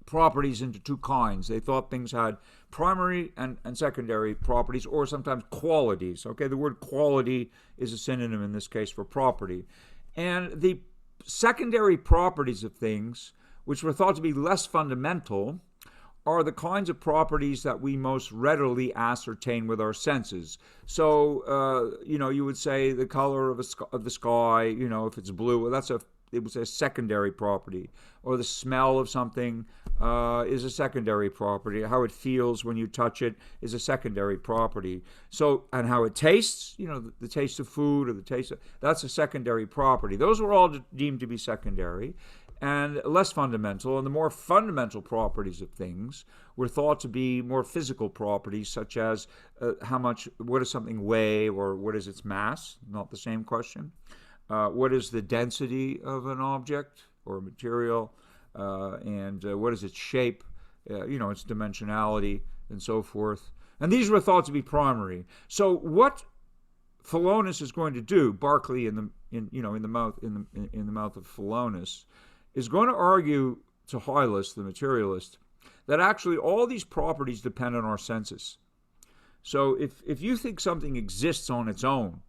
properties into two kinds. They thought things had primary and secondary properties, or sometimes qualities. Okay, the word quality is a synonym in this case for property. And the secondary properties of things, which were thought to be less fundamental, are the kinds of properties that we most readily ascertain with our senses. So, you would say the color of the sky, if it's blue, well, it was a secondary property. Or the smell of something is a secondary property. How it feels when you touch it is a secondary property. So, and how it tastes, the taste of food or that's a secondary property. Those were all deemed to be secondary and less fundamental. And the more fundamental properties of things were thought to be more physical properties, such as what does something weigh, or what is its mass? Not the same question. What is the density of an object or material, and what is its shape, its dimensionality, and so forth. And these were thought to be primary. So what Philonis is going to do, Berkeley in the mouth of Philonis, is going to argue to Hylas, the materialist, that actually all these properties depend on our senses. So if you think something exists on its own,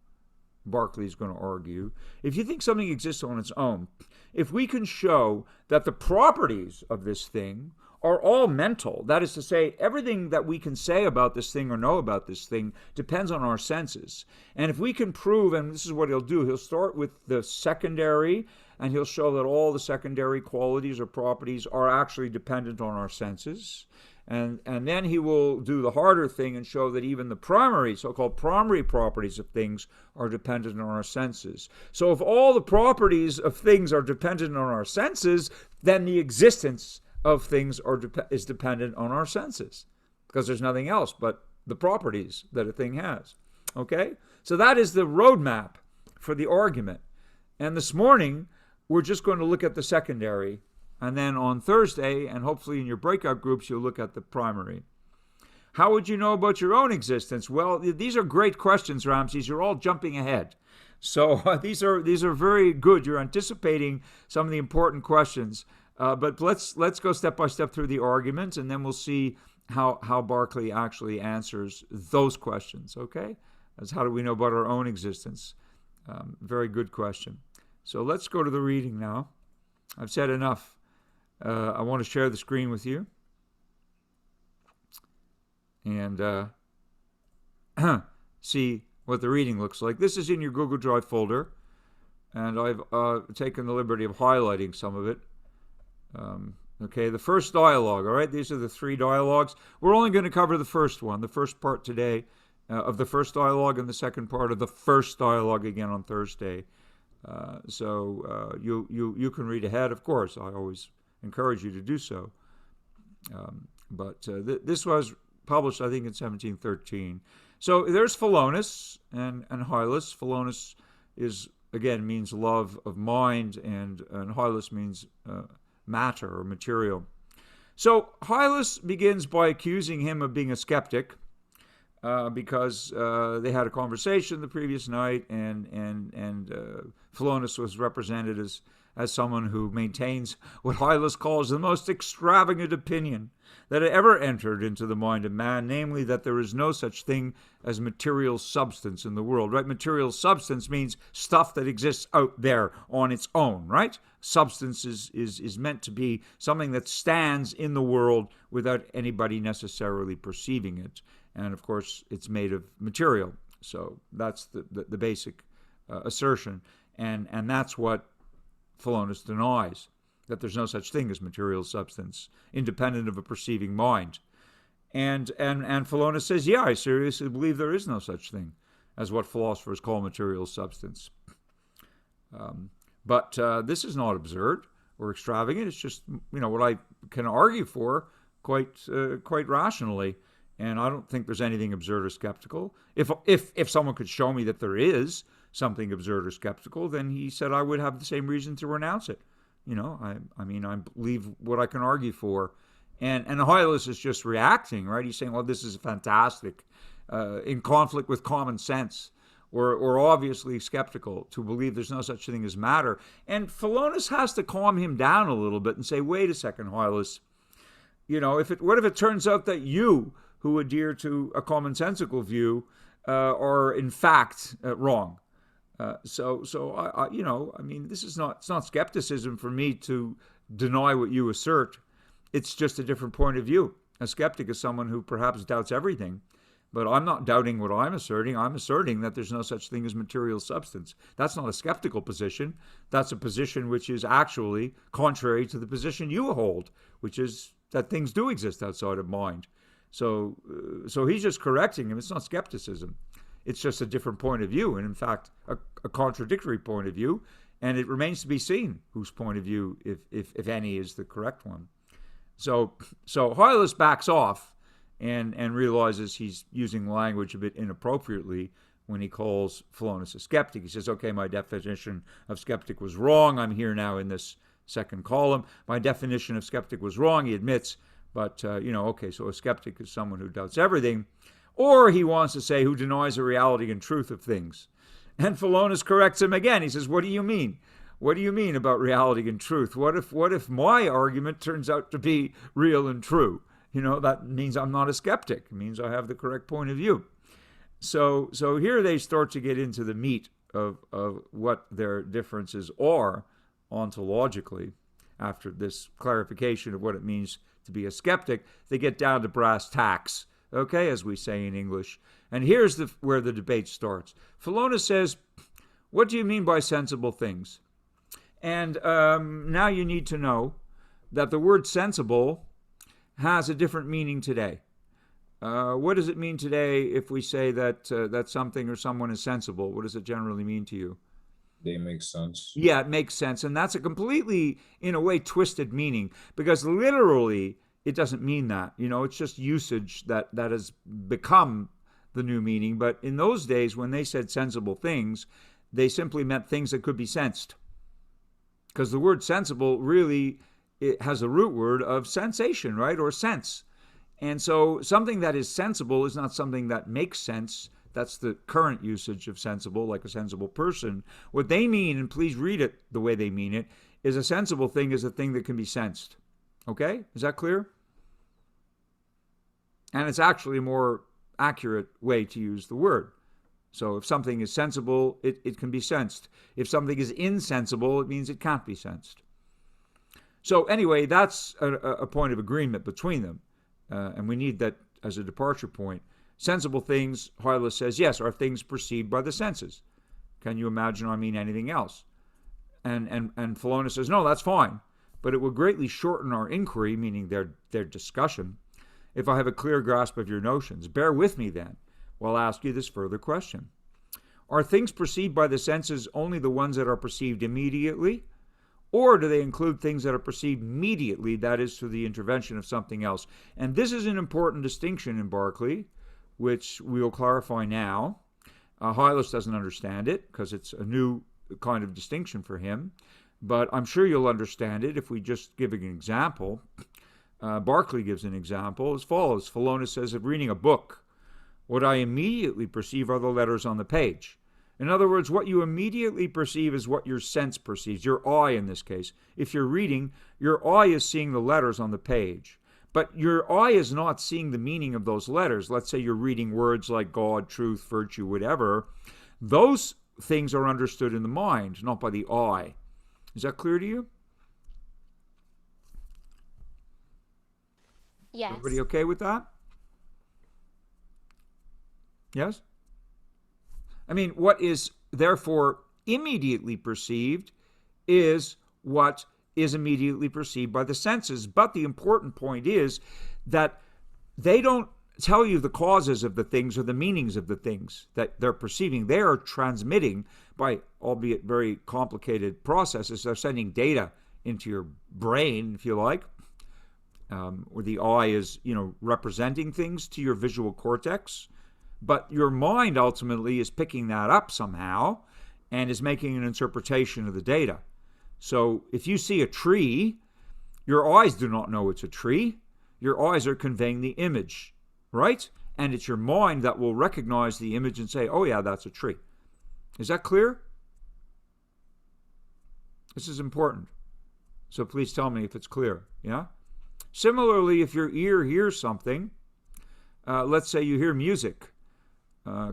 Berkeley is going to argue, if you think something exists on its own, if we can show that the properties of this thing are all mental, that is to say, everything that we can say about this thing or know about this thing depends on our senses. And if we can prove, and this is what he'll do, he'll start with the secondary and he'll show that all the secondary qualities or properties are actually dependent on our senses. And then he will do the harder thing and show that even the primary, so-called primary properties of things are dependent on our senses. So if all the properties of things are dependent on our senses, then the existence of things is dependent on our senses, because there's nothing else but the properties that a thing has. Okay? So that is the roadmap for the argument. And this morning, we're just going to look at the secondary. And then on Thursday, and hopefully in your breakout groups, you'll look at the primary. How would you know about your own existence? Well, these are great questions, Ramses. You're all jumping ahead. So these are very good. You're anticipating some of the important questions. But let's go step by step through the arguments, and then we'll see how Berkeley actually answers those questions. Okay? That's how do we know about our own existence? Very good question. So let's go to the reading now. I've said enough. I want to share the screen with you and see what the reading looks like. This is in your Google Drive folder, and I've taken the liberty of highlighting some of it. Okay, the first dialogue, all right? These are the three dialogues. We're only going to cover the first one, the first part today of the first dialogue, and the second part of the first dialogue again on Thursday. So you can read ahead, of course. I always encourage you to do so. But this was published, I think, in 1713. So there's Philonous and Hylas. Philonous means love of mind, and Hylas means matter or material. So Hylas begins by accusing him of being a skeptic because they had a conversation the previous night, and Philonous was represented as someone who maintains what Hylas calls the most extravagant opinion that ever entered into the mind of man, namely that there is no such thing as material substance in the world, right? Material substance means stuff that exists out there on its own, right? Substance is meant to be something that stands in the world without anybody necessarily perceiving it. And of course, it's made of material. So that's the basic assertion. And that's what Philonous denies, that there's no such thing as material substance, independent of a perceiving mind. And Philonous says, yeah, I seriously believe there is no such thing as what philosophers call material substance. But this is not absurd or extravagant. It's just, what I can argue for quite rationally. And I don't think there's anything absurd or skeptical. If someone could show me that there is something absurd or skeptical, then he said I would have the same reason to renounce it. I believe what I can argue for. And Hylas is just reacting, right? He's saying, well, this is fantastic, in conflict with common sense, or obviously skeptical to believe there's no such thing as matter. And Philonous has to calm him down a little bit and say, wait a second, Hylas, what if it turns out that you, who adhere to a commonsensical view, are in fact wrong? So this is it's not skepticism for me to deny what you assert. It's just a different point of view. A skeptic is someone who perhaps doubts everything, but I'm not doubting what I'm asserting. I'm asserting that there's no such thing as material substance. That's not a skeptical position. That's a position which is actually contrary to the position you hold, which is that things do exist outside of mind. So he's just correcting him. It's not skepticism. It's just a different point of view, and in fact, a contradictory point of view. And it remains to be seen whose point of view, if any, is the correct one. So Hylas backs off and realizes he's using language a bit inappropriately when he calls Philonous a skeptic. He says, okay, my definition of skeptic was wrong. I'm here now in this second column. My definition of skeptic was wrong, he admits. But, okay, so a skeptic is someone who doubts everything. Or he wants to say who denies the reality and truth of things. And Philonous corrects him again. He says, what do you mean? What do you mean about reality and truth? What if my argument turns out to be real and true? That means I'm not a skeptic. It means I have the correct point of view. So here they start to get into the meat of what their differences are ontologically. After this clarification of what it means to be a skeptic, they get down to brass tacks, okay, as we say in English. And here's where the debate starts. Philonous says, what do you mean by sensible things? And now you need to know that the word sensible has a different meaning today. What does it mean today if we say that that something or someone is sensible? What does it generally mean to you? They make sense. Yeah, it makes sense. And that's a completely, in a way, twisted meaning, because literally it doesn't mean that. It's just usage that has become the new meaning. But in those days, when they said sensible things, they simply meant things that could be sensed. Because the word sensible really, it has a root word of sensation, right? Or sense. And so something that is sensible is not something that makes sense. That's the current usage of sensible, like a sensible person. What they mean, and please read it the way they mean it, is a sensible thing is a thing that can be sensed. Okay? Is that clear? And it's actually a more accurate way to use the word. So if something is sensible, it can be sensed. If something is insensible, it means it can't be sensed. So anyway, that's a point of agreement between them. And we need that as a departure point. Sensible things, Hylas says, yes, are things perceived by the senses. Can you imagine I mean anything else? And Philonous says, no, that's fine. But it will greatly shorten our inquiry, meaning their discussion, if I have a clear grasp of your notions. Bear with me then, while I ask you this further question. Are things perceived by the senses only the ones that are perceived immediately? Or do they include things that are perceived mediately, that is, through the intervention of something else? And this is an important distinction in Berkeley, which we will clarify now. Hylas doesn't understand it, because it's a new kind of distinction for him. But I'm sure you'll understand it if we just give an example. Berkeley gives an example as follows. Philonous says, of reading a book, what I immediately perceive are the letters on the page. In other words, what you immediately perceive is what your sense perceives, your eye in this case. If you're reading, your eye is seeing the letters on the page. But your eye is not seeing the meaning of those letters. Let's say you're reading words like God, truth, virtue, whatever. Those things are understood in the mind, not by the eye. Is that clear to you? Yes. Everybody okay with that? Yes? I mean, what is therefore immediately perceived is what is immediately perceived by the senses. But the important point is that they don't tell you the causes of the things or the meanings of the things that they're perceiving. They are transmitting by, albeit very complicated processes. They're sending data into your brain, if you like, where the eye is, representing things to your visual cortex. But your mind ultimately is picking that up somehow and is making an interpretation of the data. So if you see a tree, your eyes do not know it's a tree. Your eyes are conveying the image, right? And it's your mind that will recognize the image and say, oh yeah, that's a tree. Is that clear? This is important. So please tell me if it's clear, yeah? Similarly, if your ear hears something, let's say you hear music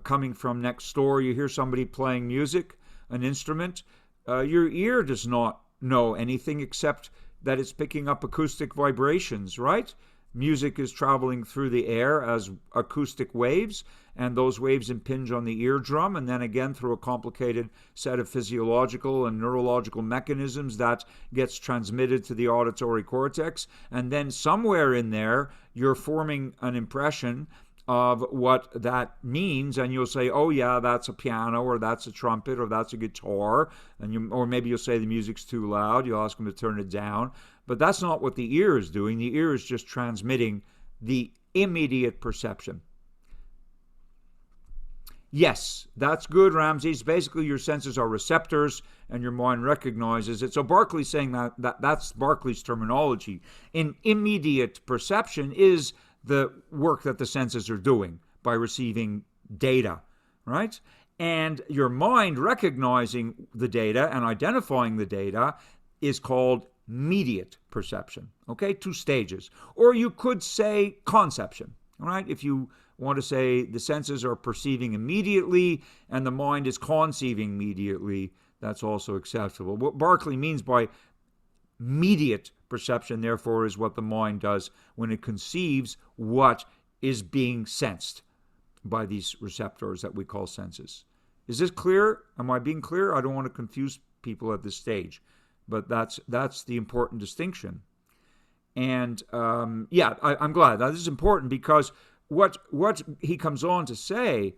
coming from next door, you hear somebody playing music, an instrument, your ear does not know anything except that it's picking up acoustic vibrations, right? Music is traveling through the air as acoustic waves, and those waves impinge on the eardrum, and then again through a complicated set of physiological and neurological mechanisms that gets transmitted to the auditory cortex, and then somewhere in there you're forming an impression of what that means, and you'll say, oh yeah, that's a piano, or that's a trumpet, or that's a guitar, or maybe you'll say the music's too loud. You'll ask them to turn it down. But that's not what the ear is doing. The ear is just transmitting the immediate perception. Yes, that's good, Ramses. Basically, your senses are receptors, and your mind recognizes it. So Berkeley's saying that's Berkeley's terminology. In immediate perception is the work that the senses are doing by receiving data, right? And your mind recognizing the data and identifying the data is called mediate perception, okay? 2 stages. Or you could say conception, all right? If you want to say the senses are perceiving immediately and the mind is conceiving immediately, that's also acceptable. What Berkeley means by mediate perception, therefore, is what the mind does when it conceives what is being sensed by these receptors that we call senses. Is this clear? Am I being clear? I don't want to confuse people at this stage. but that's the important distinction. And I'm glad. Now, this is important because what he comes on to say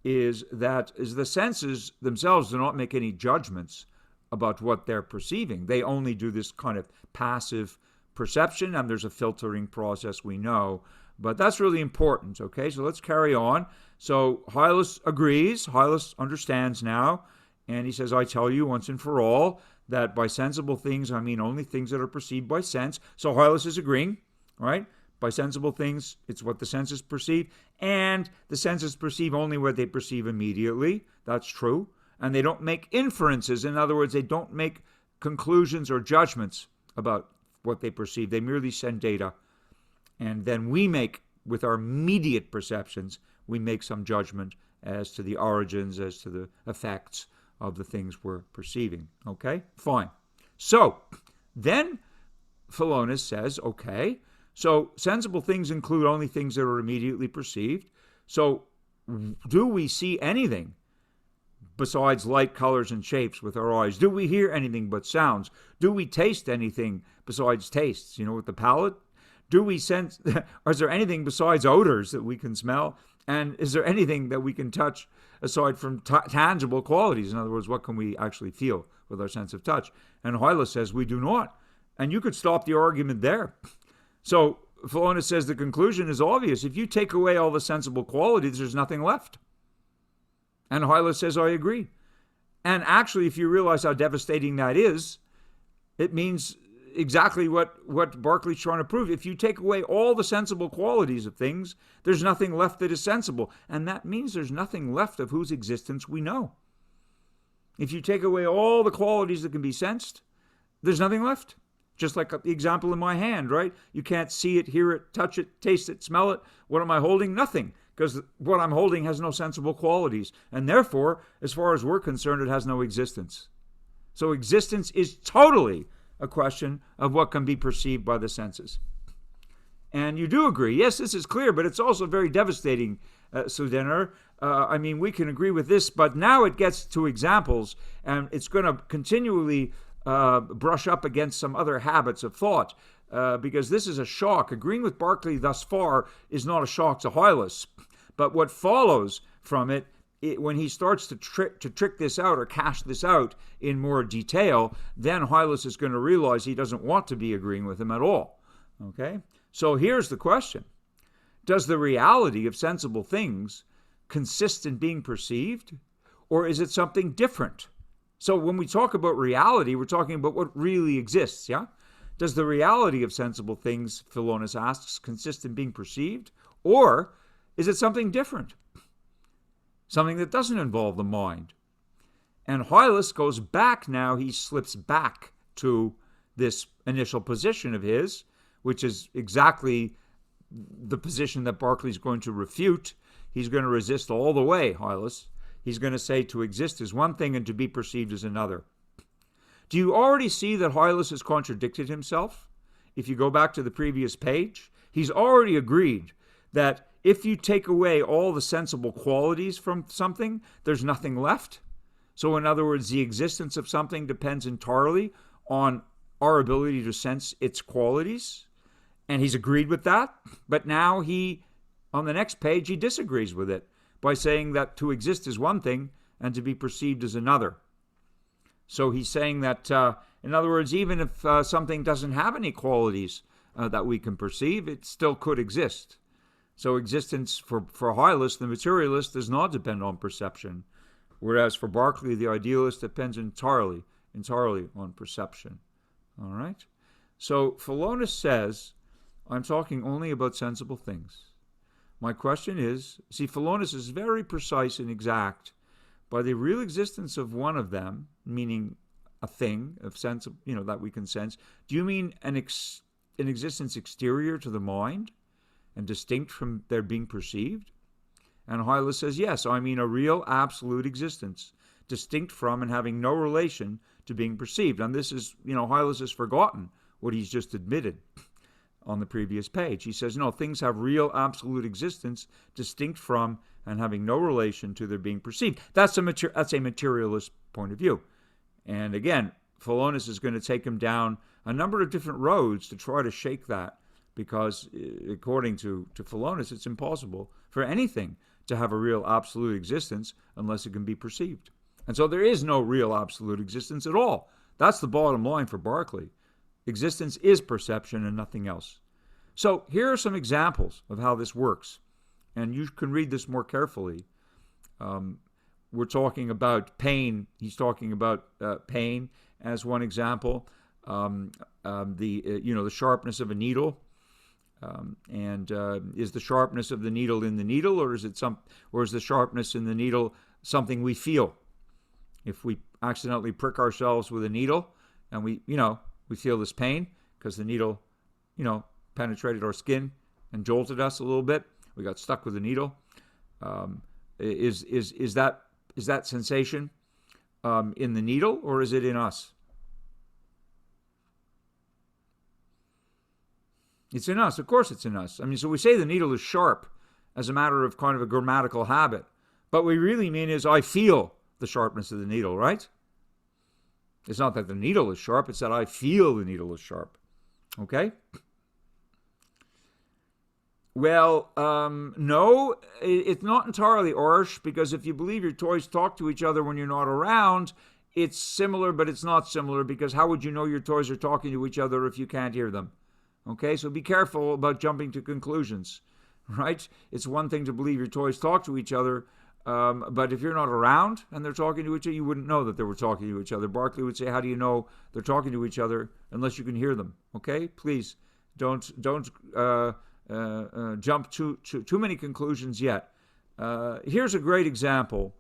is that the senses themselves do not make any judgments about what they're perceiving. They only do this kind of passive perception, and there's a filtering process, we know. But that's really important, okay? So let's carry on. So Hylas agrees. Hylas understands now, and he says, I tell you once and for all that by sensible things, I mean only things that are perceived by sense. So Hylas is agreeing, right? By sensible things, it's what the senses perceive, and the senses perceive only what they perceive immediately. That's true. And they don't make inferences. In other words, they don't make conclusions or judgments about what they perceive. They merely send data. And then we make, with our immediate perceptions, we make some judgment as to the origins, as to the effects of the things we're perceiving. Okay? Fine. So, then Philonous says, okay, so sensible things include only things that are immediately perceived. So, do we see anything besides light, colors, and shapes with our eyes? Do we hear anything but sounds? Do we taste anything besides tastes, with the palate? Do we sense, is there anything besides odors that we can smell? And is there anything that we can touch aside from tangible qualities? In other words, what can we actually feel with our sense of touch? And Hylas says we do not. And you could stop the argument there. So Philonous says the conclusion is obvious. If you take away all the sensible qualities, there's nothing left. And Hylas says, I agree. And actually, if you realize how devastating that is, it means exactly what Berkeley's trying to prove. If you take away all the sensible qualities of things, there's nothing left that is sensible. And that means there's nothing left of whose existence we know. If you take away all the qualities that can be sensed, there's nothing left. Just like the example in my hand, right? You can't see it, hear it, touch it, taste it, smell it. What am I holding? Nothing. Because what I'm holding has no sensible qualities. And therefore, as far as we're concerned, it has no existence. So existence is totally a question of what can be perceived by the senses. And you do agree. Yes, this is clear, but it's also very devastating, Sudener. We can agree with this, but now it gets to examples, and it's going to continually brush up against some other habits of thought, because this is a shock. Agreeing with Berkeley thus far is not a shock to Hylas, but what follows from it, when he starts to trick this out or cash this out in more detail, then Hylas is going to realize he doesn't want to be agreeing with him at all. Okay? So here's the question. Does the reality of sensible things consist in being perceived, or is it something different? So when we talk about reality, we're talking about what really exists, yeah? Does the reality of sensible things, Philonous asks, consist in being perceived, or is it something different? Something that doesn't involve the mind. And Hylas goes back now, he slips back to this initial position of his, which is exactly the position that Berkeley's going to refute. He's going to resist all the way, Hylas. He's going to say to exist is one thing and to be perceived is another. Do you already see that Hylas has contradicted himself? If you go back to the previous page, he's already agreed that if you take away all the sensible qualities from something, there's nothing left. So in other words, the existence of something depends entirely on our ability to sense its qualities. And he's agreed with that. But now on the next page, he disagrees with it by saying that to exist is one thing and to be perceived is another. So he's saying that, in other words, even if something doesn't have any qualities that we can perceive, it still could exist. So existence for Hylas, the materialist, does not depend on perception, whereas for Berkeley, the idealist, depends entirely on perception. All right? So Philonous says, I'm talking only about sensible things. My question is, see, Philonous is very precise and exact. By the real existence of one of them, meaning a thing of sense, that we can sense, do you mean an existence exterior to the mind and distinct from their being perceived? And Hylas says, yes, I mean a real absolute existence, distinct from and having no relation to being perceived. And this is, Hylas has forgotten what he's just admitted on the previous page. He says, no, things have real absolute existence, distinct from and having no relation to their being perceived. That's a materialist point of view. And again, Philonous is going to take him down a number of different roads to try to shake that, because according to Philonous, it's impossible for anything to have a real absolute existence unless it can be perceived. And so there is no real absolute existence at all. That's the bottom line for Berkeley. Existence is perception and nothing else. So here are some examples of how this works. And you can read this more carefully. We're talking about pain. He's talking about pain as one example. The sharpness of a needle. Is the sharpness of the needle in the needle, or is the sharpness in the needle something we feel? If we accidentally prick ourselves with a needle, and we feel this pain because the needle, penetrated our skin and jolted us a little bit. We got stuck with the needle. Is that sensation in the needle, or is it in us? It's in us. Of course it's in us. I mean, so we say the needle is sharp as a matter of kind of a grammatical habit. But what we really mean is I feel the sharpness of the needle, right? It's not that the needle is sharp. It's that I feel the needle is sharp. Okay? Well, no, it's not entirely harsh, because if you believe your toys talk to each other when you're not around, it's similar, but it's not similar, because how would you know your toys are talking to each other if you can't hear them? Okay, so be careful about jumping to conclusions, right? It's one thing to believe your toys talk to each other, but if you're not around and they're talking to each other, you wouldn't know that they were talking to each other. Berkeley would say, how do you know they're talking to each other unless you can hear them? Okay, please don't jump to too many conclusions yet. Here's a great example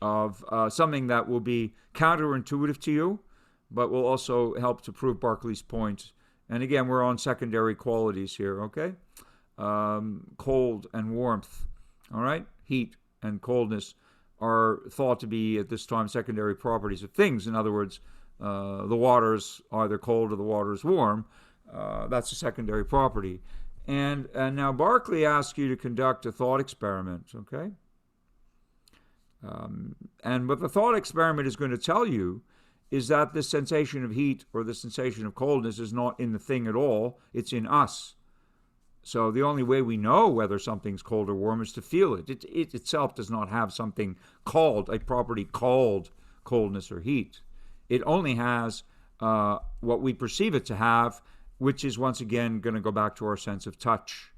of something that will be counterintuitive to you, but will also help to prove Berkeley's point. And again, we're on secondary qualities here, okay? Cold and warmth, all right? Heat and coldness are thought to be, at this time, secondary properties of things. In other words, the water's either cold or the water's warm. That's a secondary property. And now Berkeley asks you to conduct a thought experiment, okay? And what the thought experiment is going to tell you is that the sensation of heat or the sensation of coldness is not in the thing at all. It's in us. So the only way we know whether something's cold or warm is to feel it. It itself does not have something called, a property called coldness or heat. It only has what we perceive it to have, which is once again going to go back to our sense of touch.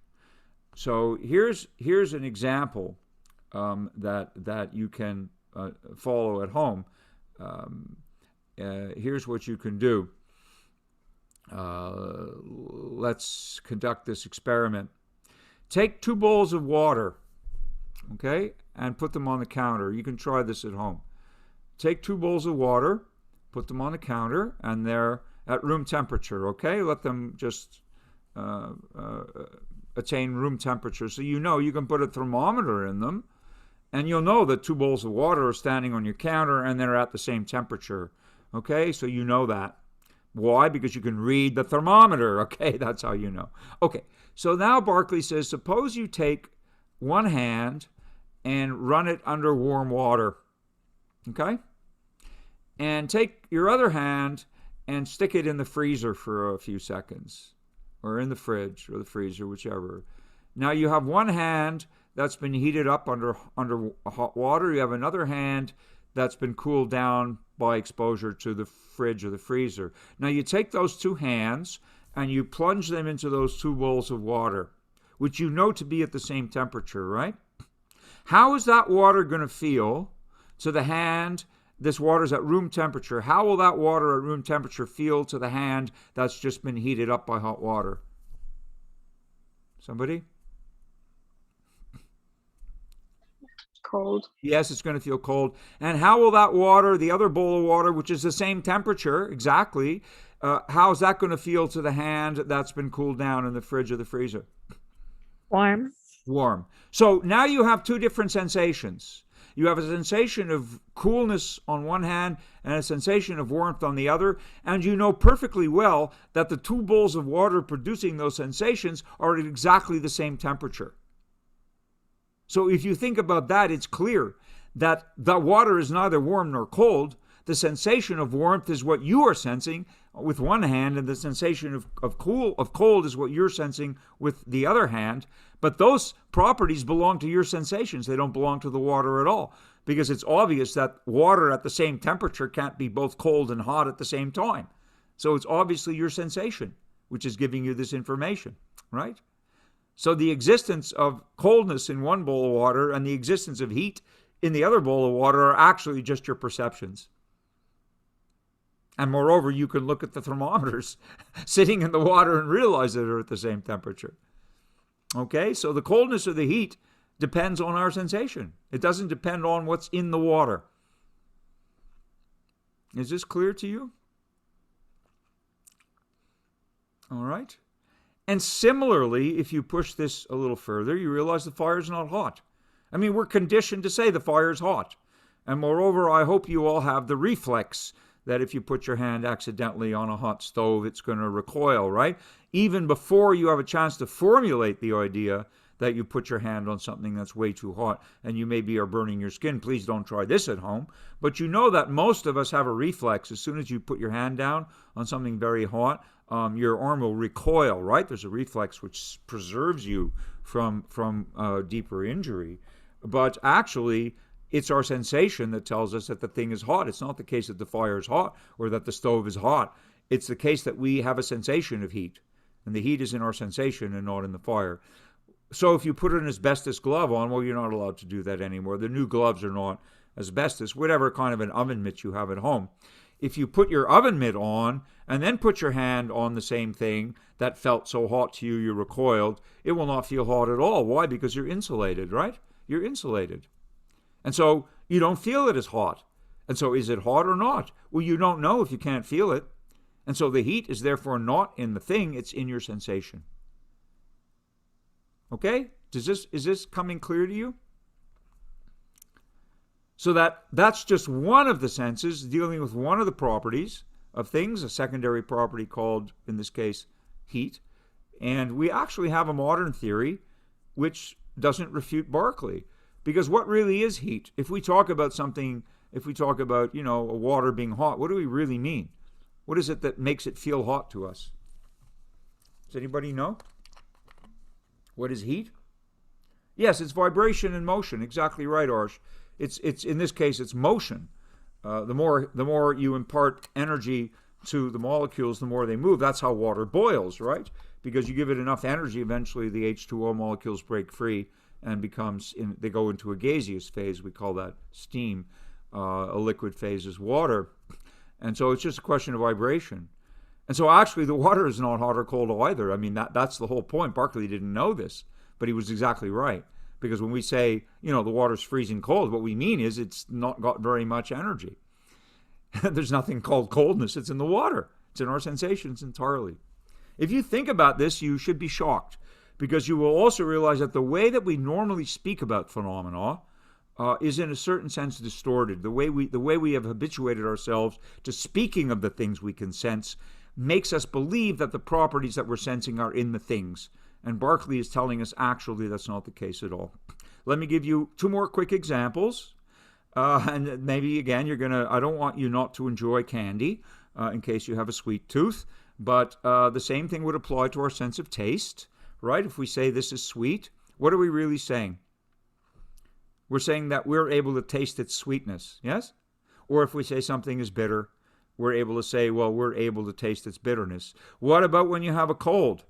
So here's an example that you can follow at home. Here's what you can do. Let's conduct this experiment. Take 2 bowls of water, okay, and put them on the counter. You can try this at home. Take 2 bowls of water, put them on the counter, and they're at room temperature, okay? Let them just attain room temperature. So you can put a thermometer in them, and you'll know that 2 bowls of water are standing on your counter and they're at the same temperature, okay? So you know that. Why? Because you can read the thermometer, okay? That's how you know. Okay, so now Berkeley says, suppose you take one hand and run it under warm water, okay? And take your other hand and stick it in the freezer for a few seconds, or in the fridge or the freezer, whichever. Now you have one hand that's been heated up under hot water. You have another hand that's been cooled down by exposure to the fridge or the freezer. Now you take those 2 hands and you plunge them into those 2 bowls of water, which you know to be at the same temperature, right? How is that water going to feel to the hand? This water's at room temperature. How will that water at room temperature feel to the hand that's just been heated up by hot water? Somebody? Cold. Yes, it's going to feel cold. And how will that water, the other bowl of water, which is the same temperature, exactly, how is that going to feel to the hand that's been cooled down in the fridge or the freezer? Warm. Warm. So now you have 2 different sensations. You have a sensation of coolness on one hand and a sensation of warmth on the other, and you know perfectly well that the 2 bowls of water producing those sensations are at exactly the same temperature. So if you think about that, it's clear that the water is neither warm nor cold. The sensation of warmth is what you are sensing with one hand, and the sensation of cold is what you're sensing with the other hand. But those properties belong to your sensations. They don't belong to the water at all, because it's obvious that water at the same temperature can't be both cold and hot at the same time. So it's obviously your sensation which is giving you this information, right? So the existence of coldness in one bowl of water and the existence of heat in the other bowl of water are actually just your perceptions. And moreover, you can look at the thermometers sitting in the water and realize that they're at the same temperature. Okay, so the coldness or the heat depends on our sensation. It doesn't depend on what's in the water. Is this clear to you? All right. And similarly, if you push this a little further, you realize the fire's not hot. I mean, we're conditioned to say the fire's hot. And moreover, I hope you all have the reflex that if you put your hand accidentally on a hot stove, it's going to recoil, right? Even before you have a chance to formulate the idea that you put your hand on something that's way too hot and you maybe are burning your skin. Please don't try this at home. But you know that most of us have a reflex. As soon as you put your hand down on something very hot, your arm will recoil, right? There's a reflex which preserves you from deeper injury. But actually, it's our sensation that tells us that the thing is hot. It's not the case that the fire is hot or that the stove is hot. It's the case that we have a sensation of heat. And the heat is in our sensation and not in the fire. So if you put an asbestos glove on, well, you're not allowed to do that anymore. The new gloves are not asbestos, whatever kind of an oven mitt you have at home. If you put your oven mitt on and then put your hand on the same thing that felt so hot to you, you recoiled, it will not feel hot at all. Why? Because you're insulated, right? You're insulated. And so you don't feel it as hot. And so is it hot or not? Well, you don't know if you can't feel it. And so the heat is therefore not in the thing, it's in your sensation. Okay? Is this coming clear to you? So that's just one of the senses dealing with one of the properties of things, a secondary property called, in this case, heat. And we actually have a modern theory which doesn't refute Berkeley. Because what really is heat? If we talk about something, if we talk about, a water being hot, what do we really mean? What is it that makes it feel hot to us? Does anybody know? What is heat? Yes, it's vibration and motion. Exactly right, Arsh. It's in this case, it's motion. The more you impart energy to the molecules, the more they move. That's how water boils, right? Because you give it enough energy, eventually the H2O molecules break free and they go into a gaseous phase. We call that steam. A liquid phase is water. And so it's just a question of vibration. And so actually the water is not hot or cold either. I mean, that's the whole point. Berkeley didn't know this, but he was exactly right. Because when we say, the water's freezing cold, what we mean is it's not got very much energy. There's nothing called coldness. It's in the water. It's in our sensations entirely. If you think about this, you should be shocked, because you will also realize that the way that we normally speak about phenomena is in a certain sense distorted. The way we have habituated ourselves to speaking of the things we can sense makes us believe that the properties that we're sensing are in the things. And Berkeley is telling us actually that's not the case at all. Let me give you two more quick examples. And maybe again, I don't want you not to enjoy candy in case you have a sweet tooth, but the same thing would apply to our sense of taste, right? If we say this is sweet, what are we really saying? We're saying that we're able to taste its sweetness, yes? Or if we say something is bitter, we're able to say, well, we're able to taste its bitterness. What about when you have a cold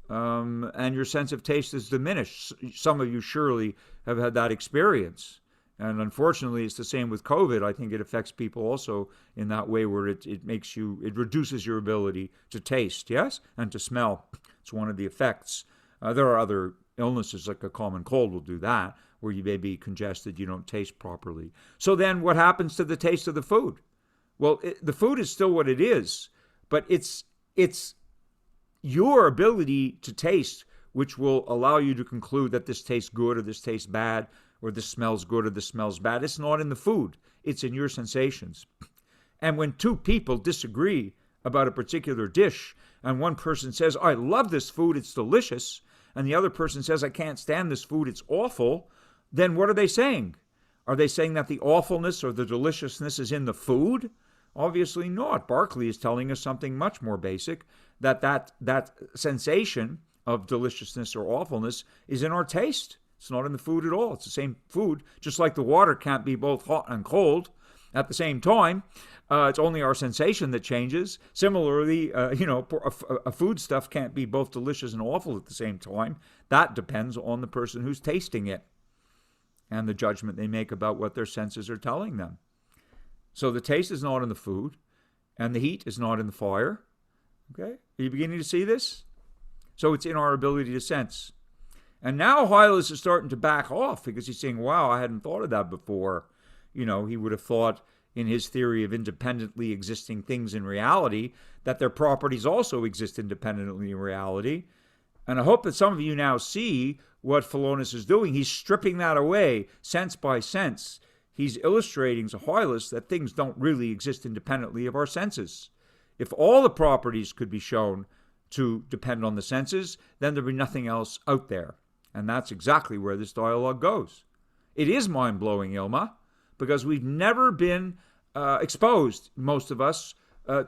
and your sense of taste is diminished? Some of you surely have had that experience. And unfortunately, it's the same with COVID. I think it affects people also in that way where it reduces your ability to taste, yes, and to smell. It's one of the effects. There are other illnesses like a common cold will do that, where you may be congested, you don't taste properly. So then what happens to the taste of the food? Well, the food is still what it is, but it's your ability to taste which will allow you to conclude that this tastes good or this tastes bad or this smells good or this smells bad. It's not in the food. It's in your sensations. And when two people disagree about a particular dish and one person says, I love this food, it's delicious, and the other person says, I can't stand this food, it's awful, then what are they saying? Are they saying that the awfulness or the deliciousness is in the food? Obviously not. Berkeley is telling us something much more basic, that sensation of deliciousness or awfulness is in our taste. It's not in the food at all. It's the same food, just like the water can't be both hot and cold at the same time. It's only our sensation that changes. Similarly, a food stuff can't be both delicious and awful at the same time. That depends on the person who's tasting it and the judgment they make about what their senses are telling them. So the taste is not in the food, and the heat is not in the fire. Okay? Are you beginning to see this? So it's in our ability to sense. And now Hylas is starting to back off because he's saying, wow, I hadn't thought of that before. He would have thought in his theory of independently existing things in reality that their properties also exist independently in reality. And I hope that some of you now see what Philonous is doing. He's stripping that away sense by sense. He's illustrating to Hylas that things don't really exist independently of our senses. If all the properties could be shown to depend on the senses, then there'd be nothing else out there. And that's exactly where this dialogue goes. It is mind-blowing, Ilma, because we've never been exposed, most of us,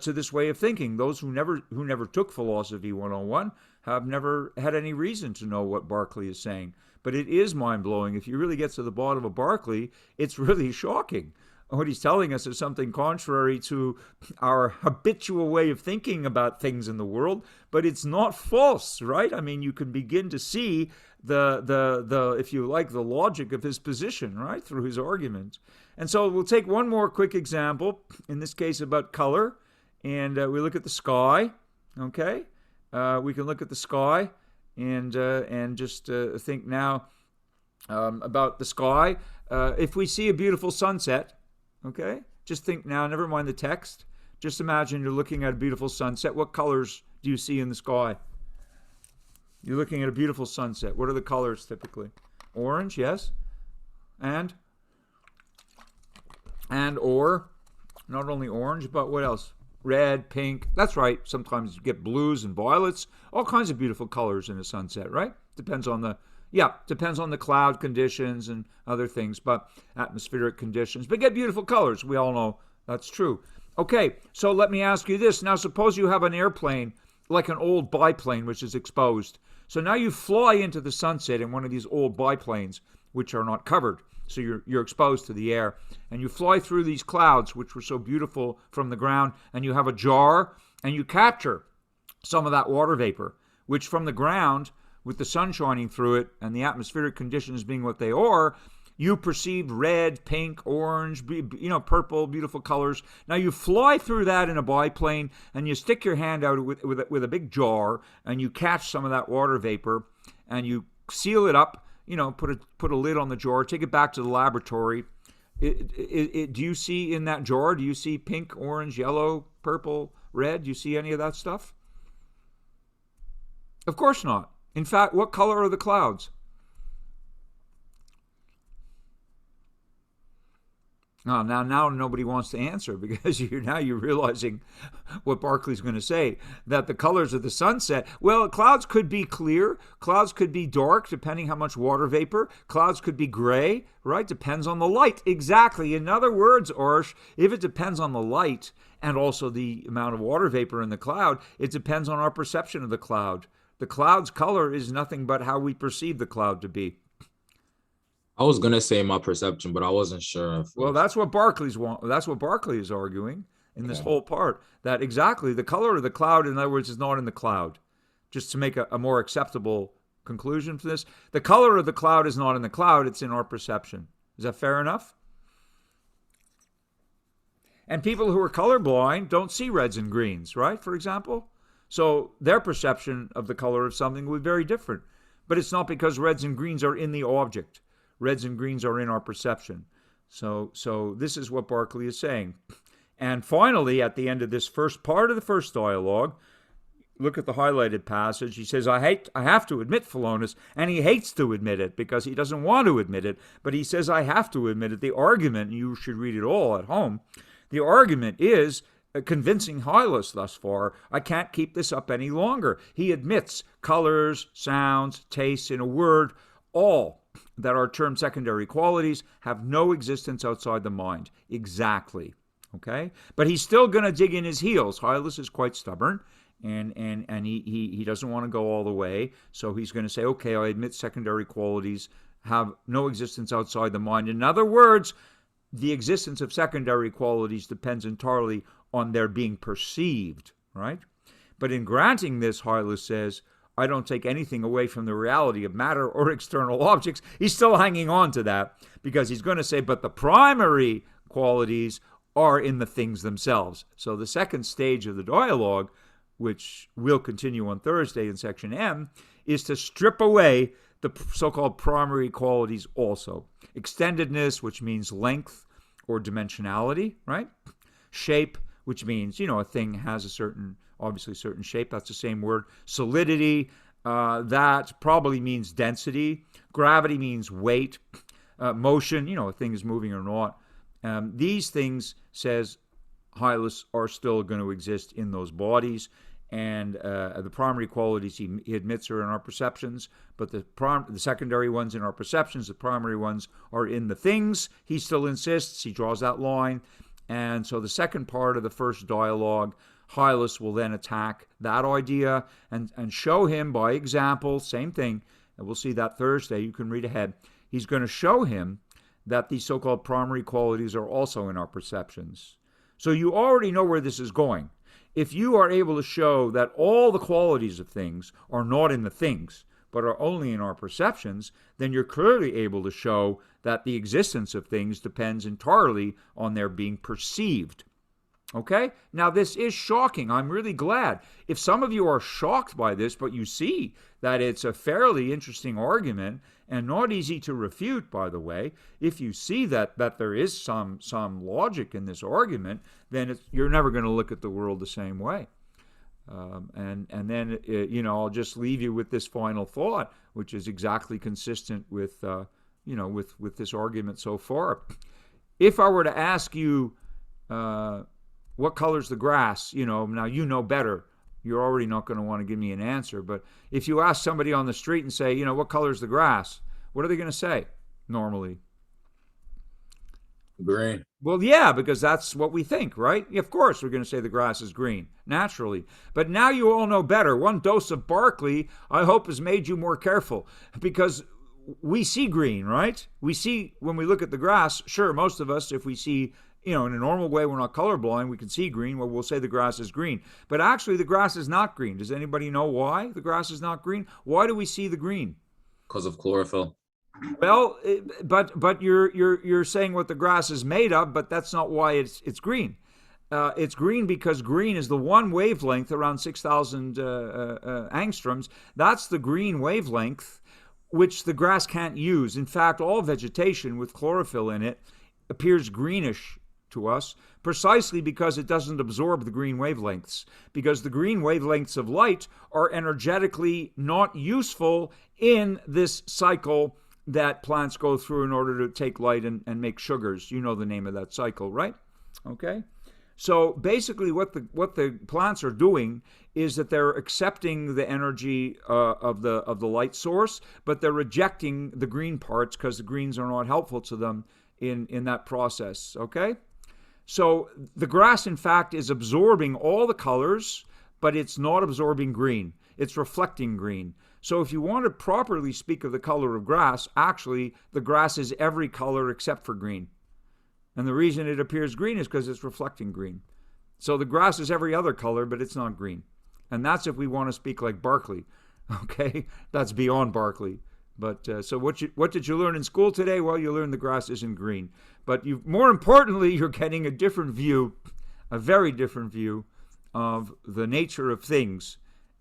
to this way of thinking. Those who never took Philosophy 101 have never had any reason to know what Berkeley is saying. But it is mind-blowing. If you really get to the bottom of Berkeley, it's really shocking. What he's telling us is something contrary to our habitual way of thinking about things in the world, but it's not false, right? I mean, you can begin to see the if you like, the logic of his position, right, through his argument. And so we'll take one more quick example, in this case about color, and we look at the sky, okay? We can look at the sky and just think now about the sky. If we see a beautiful sunset, okay, just think now, never mind the text. Just imagine you're looking at a beautiful sunset. What colors do you see in the sky? You're looking at a beautiful sunset. What are the colors typically? Orange, yes. And or not only orange, but what else? Red, pink. That's right. Sometimes you get blues and violets. All kinds of beautiful colors in a sunset, right? Depends on the cloud conditions and other things, but atmospheric conditions. But get beautiful colors. We all know that's true. Okay, so let me ask you this. Now, suppose you have an airplane, like an old biplane, which is exposed. So now you fly into the sunset in one of these old biplanes, which are not covered. So you're exposed to the air. And you fly through these clouds, which were so beautiful from the ground, and you have a jar, and you capture some of that water vapor, which from the ground, with the sun shining through it and the atmospheric conditions being what they are, you perceive red, pink, orange, purple, beautiful colors. Now you fly through that in a biplane and you stick your hand out with a big jar and you catch some of that water vapor and you seal it up, put a lid on the jar, take it back to the laboratory. Do you see in that jar, do you see pink, orange, yellow, purple, red? Do you see any of that stuff? Of course not. In fact, what color are the clouds? Oh, now nobody wants to answer because you're realizing what Berkeley's going to say, that the colors of the sunset, well, clouds could be clear, clouds could be dark, depending how much water vapor, clouds could be gray, right? Depends on the light. Exactly. In other words, Arsh, if it depends on the light and also the amount of water vapor in the cloud, it depends on our perception of the cloud. The cloud's color is nothing but how we perceive the cloud to be. I was gonna say my perception, but I wasn't sure. Well, that's what Berkeley is arguing in this whole part. That exactly the color of the cloud, in other words, is not in the cloud. Just to make a more acceptable conclusion for this, the color of the cloud is not in the cloud; it's in our perception. Is that fair enough? And people who are colorblind don't see reds and greens, right? For example, so their perception of the color of something will be very different. But it's not because reds and greens are in the object. Reds and greens are in our perception. So this is what Berkeley is saying. And finally, at the end of this first part of the first dialogue, look at the highlighted passage. He says, I have to admit, Philonous, and he hates to admit it because he doesn't want to admit it, but he says, I have to admit it. The argument, you should read it all at home, the argument is convincing Hylas thus far. I can't keep this up any longer. He admits colors, sounds, tastes, in a word, all that are termed secondary qualities have no existence outside the mind. Exactly. Okay? But he's still going to dig in his heels. Hylas is quite stubborn, and he doesn't want to go all the way. So he's going to say, okay, I admit secondary qualities have no existence outside the mind. In other words, the existence of secondary qualities depends entirely on their being perceived, right? But in granting this, Hylas says, I don't take anything away from the reality of matter or external objects. He's still hanging on to that because he's going to say, but the primary qualities are in the things themselves. So the second stage of the dialogue, which will continue on Thursday in section M, is to strip away the so-called primary qualities also. Extendedness, which means length or dimensionality, right? Shape, which means, a thing has a certain shape. That's the same word. Solidity, that probably means density. Gravity means weight. Motion, a thing is moving or not. These things, says Hylas, are still going to exist in those bodies. And the primary qualities he admits are in our perceptions, but the secondary ones in our perceptions, the primary ones are in the things. He still insists, he draws that line. And so the second part of the first dialogue, Hylas will then attack that idea and show him by example, same thing, and we'll see that Thursday, you can read ahead. He's going to show him that these so-called primary qualities are also in our perceptions. So you already know where this is going. If you are able to show that all the qualities of things are not in the things, but are only in our perceptions, then you're clearly able to show that the existence of things depends entirely on their being perceived. Okay? Now, this is shocking. I'm really glad. If some of you are shocked by this, but you see that it's a fairly interesting argument and not easy to refute, by the way, if you see that there is some logic in this argument, then you're never going to look at the world the same way. And then, I'll just leave you with this final thought, which is exactly consistent with, with this argument so far. If I were to ask you, what color's the grass? Now you know better. You're already not going to want to give me an answer. But if you ask somebody on the street and say, what color's the grass? What are they going to say normally? Green. Well, yeah, because that's what we think, right? Of course, we're going to say the grass is green, naturally. But now you all know better. One dose of Berkeley, I hope, has made you more careful because we see green, right? We see when we look at the grass, sure, most of us, if we see in a normal way, we're not colorblind, we can see green, well, we'll say the grass is green. But actually, the grass is not green. Does anybody know why the grass is not green? Why do we see the green? Because of chlorophyll. Well, but you're saying what the grass is made of, but that's not why it's green. It's green because green is the one wavelength around 6,000 angstroms. That's the green wavelength, which the grass can't use. In fact, all vegetation with chlorophyll in it appears greenish to us precisely because it doesn't absorb the green wavelengths, because the green wavelengths of light are energetically not useful in this cycle that plants go through in order to take light and make sugars. You know the name of that cycle, right? Okay. So basically what the plants are doing is that they're accepting the energy of the light source, but they're rejecting the green parts because the greens are not helpful to them in that process, okay? So the grass, in fact, is absorbing all the colors, but it's not absorbing green. It's reflecting green. So if you want to properly speak of the color of grass, actually, the grass is every color except for green. And the reason it appears green is because it's reflecting green. So the grass is every other color, but it's not green. And that's if we want to speak like Berkeley, okay? That's beyond Berkeley. But so what did you learn in school today? Well, you learned the grass isn't green. But more importantly, you're getting a different view, a very different view of the nature of things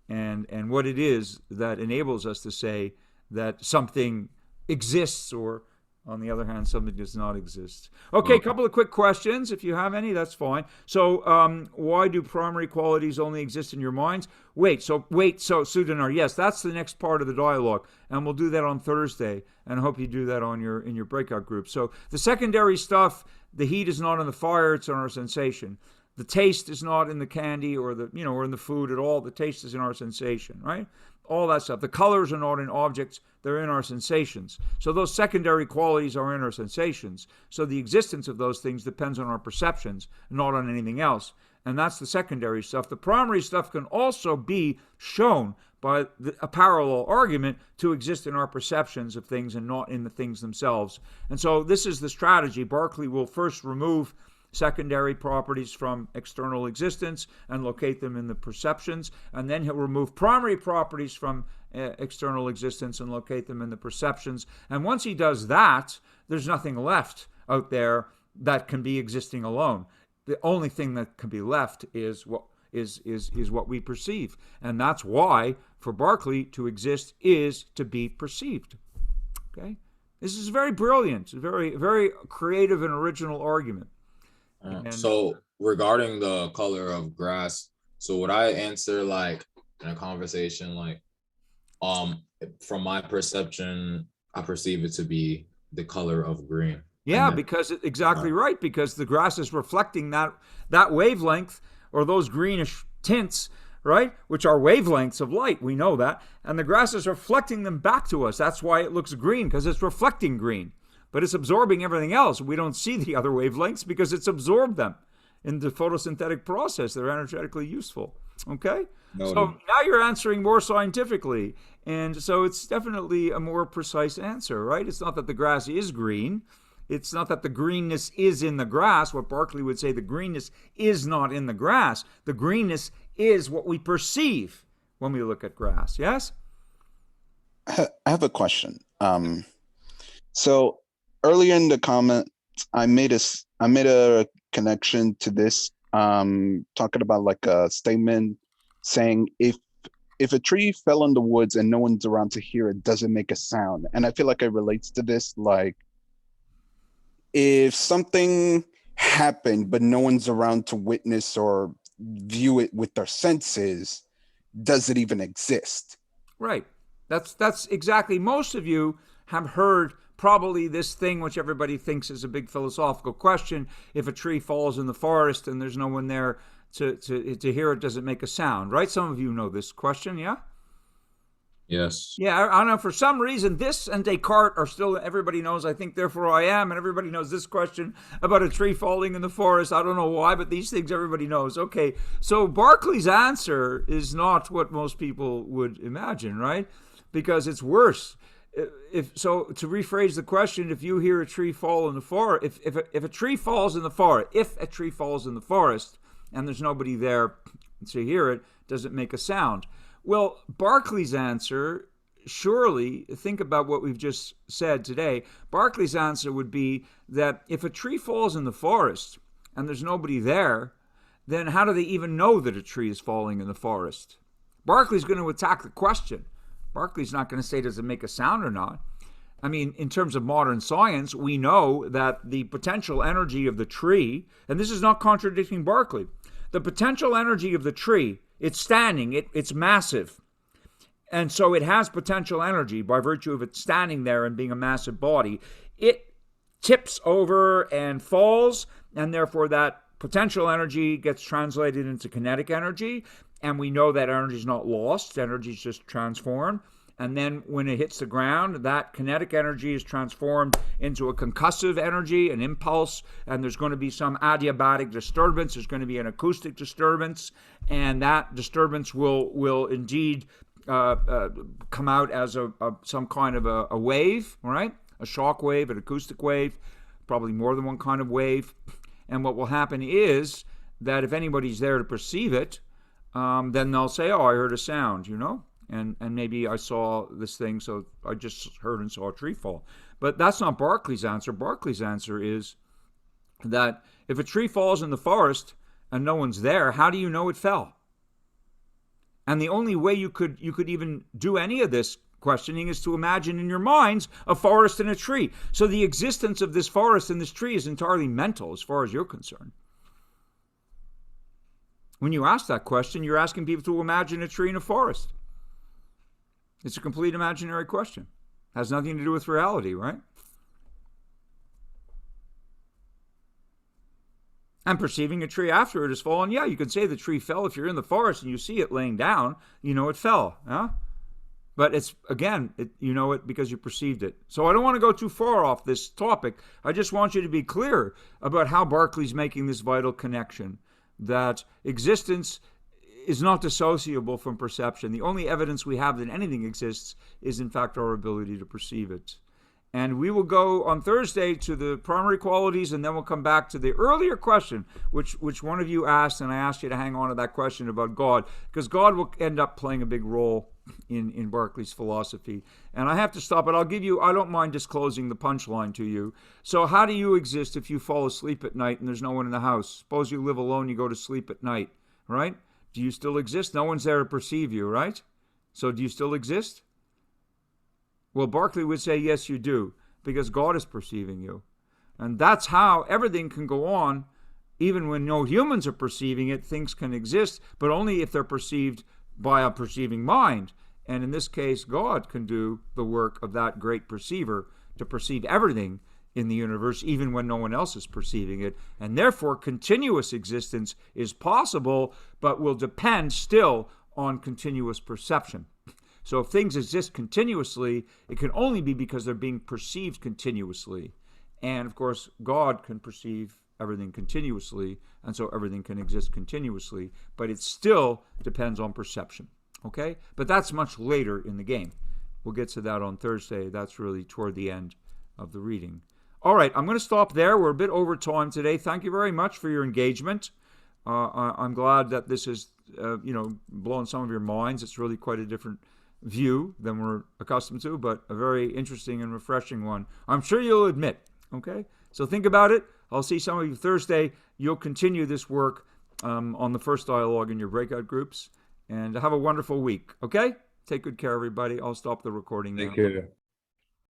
and what it is that enables us to say that something exists or, on the other hand, something does not exist. Okay, a couple of quick questions. If you have any, that's fine. So why do primary qualities only exist in your minds? So Sudanar, yes, that's the next part of the dialogue, and we'll do that on Thursday, and I hope you do that in your breakout group. So the secondary stuff, the heat is not on the fire, it's on our sensation. The taste is not in the candy or or in the food at all. The taste is in our sensation, right? All that stuff. The colors are not in objects, they're in our sensations. So those secondary qualities are in our sensations. So the existence of those things depends on our perceptions, not on anything else. And that's the secondary stuff. The primary stuff can also be shown by a parallel argument to exist in our perceptions of things and not in the things themselves. And so this is the strategy. Berkeley will first remove secondary properties from external existence and locate them in the perceptions, and then he'll remove primary properties from external existence and locate them in the perceptions. And once he does that, there's nothing left out there that can be existing alone. The only thing that can be left is what we perceive. And that's why for Berkeley to exist is to be perceived. Okay? This is very brilliant, very, very creative and original argument. So regarding the color of grass, so would I answer like in a conversation like from my perception, I perceive it to be the color of green. Yeah, because exactly right, because the grass is reflecting that wavelength or those greenish tints, right, which are wavelengths of light. We know that. And the grass is reflecting them back to us. That's why it looks green, because it's reflecting green. But it's absorbing everything else. We don't see the other wavelengths because it's absorbed them in the photosynthetic process. They're energetically useful. Okay? So now you're answering more scientifically. And so it's definitely a more precise answer, right? It's not that the grass is green. It's not that the greenness is in the grass. What Berkeley would say, the greenness is not in the grass. The greenness is what we perceive when we look at grass. Yes? I have a question. So earlier in the comment, I made a connection to this, talking about like a statement saying if a tree fell in the woods and no one's around to hear it, doesn't make a sound. And I feel like it relates to this, like if something happened but no one's around to witness or view it with their senses, does it even exist? Right. That's exactly. Most of you have heard probably this thing which everybody thinks is a big philosophical question. If a tree falls in the forest and there's no one there to hear it, does it make a sound? Right? Some of you know this question, yeah? Yes. Yeah, I don't know. For some reason, this and Descartes are still, everybody knows, I think, therefore I am, and everybody knows this question about a tree falling in the forest. I don't know why, but these things everybody knows. Okay, so Berkeley's answer is not what most people would imagine, right? Because it's worse. So to rephrase the question, if you hear a tree fall in the forest, if a tree falls in the forest, and there's nobody there to hear it, does it make a sound? Well, Berkeley's answer, surely, think about what we've just said today. Berkeley's answer would be that if a tree falls in the forest and there's nobody there, then how do they even know that a tree is falling in the forest? Berkeley's going to attack the question. Berkeley's not going to say, does it make a sound or not? I mean, in terms of modern science, we know that the potential energy of the tree, and this is not contradicting Berkeley, the potential energy of the tree, it's standing, it's massive. And so it has potential energy by virtue of it standing there and being a massive body. It tips over and falls, and therefore that potential energy gets translated into kinetic energy. And we know that energy is not lost, energy is just transformed. And then when it hits the ground, that kinetic energy is transformed into a concussive energy, an impulse, and there's going to be some adiabatic disturbance. There's going to be an acoustic disturbance, and that disturbance will indeed come out as some kind of a wave, right? A shock wave, an acoustic wave, probably more than one kind of wave. And what will happen is that if anybody's there to perceive it, then they'll say, oh, I heard a sound, and maybe I saw this thing, so I just heard and saw a tree fall. But that's not Berkeley's answer. Berkeley's answer is that if a tree falls in the forest and no one's there, how do you know it fell? And the only way you could even do any of this questioning is to imagine in your minds a forest and a tree. So the existence of this forest and this tree is entirely mental as far as you're concerned. When you ask that question, you're asking people to imagine a tree in a forest. It's a complete imaginary question. It has nothing to do with reality, right? And perceiving a tree after it has fallen, yeah, you can say the tree fell. If you're in the forest and you see it laying down, you know it fell. Huh? But it's, again, you know it because you perceived it. So I don't want to go too far off this topic. I just want you to be clear about how Berkeley's making this vital connection, that existence is not dissociable from perception. The only evidence we have that anything exists is, in fact, our ability to perceive it. And we will go on Thursday to the primary qualities, and then we'll come back to the earlier question, which one of you asked, and I asked you to hang on to that question about God, because God will end up playing a big role in Berkeley's philosophy. And I have to stop it. I don't mind disclosing the punchline to you. So how do you exist if you fall asleep at night and there's no one in the house? Suppose you live alone, you go to sleep at night, right? Do you still exist? No one's there to perceive you, right? So do you still exist? Well, Berkeley would say, yes, you do, because God is perceiving you. And that's how everything can go on. Even when no humans are perceiving it, things can exist, but only if they're perceived by a perceiving mind. And in this case, God can do the work of that great perceiver to perceive everything in the universe, even when no one else is perceiving it. And therefore, continuous existence is possible, but will depend still on continuous perception. So if things exist continuously, it can only be because they're being perceived continuously. And of course, God can perceive everything continuously, and so everything can exist continuously, but it still depends on perception. Okay? But that's much later in the game. We'll get to that on Thursday. That's really toward the end of the reading. All right, I'm going to stop there. We're a bit over time today. Thank you very much for your engagement. I'm glad that this is, blowing some of your minds. It's really quite a different view than we're accustomed to, but a very interesting and refreshing one, I'm sure you'll admit. Okay? So think about it. I'll see some of you Thursday. You'll continue this work on the first dialogue in your breakout groups. And have a wonderful week. Okay? Take good care, everybody. I'll stop the recording now. Take care.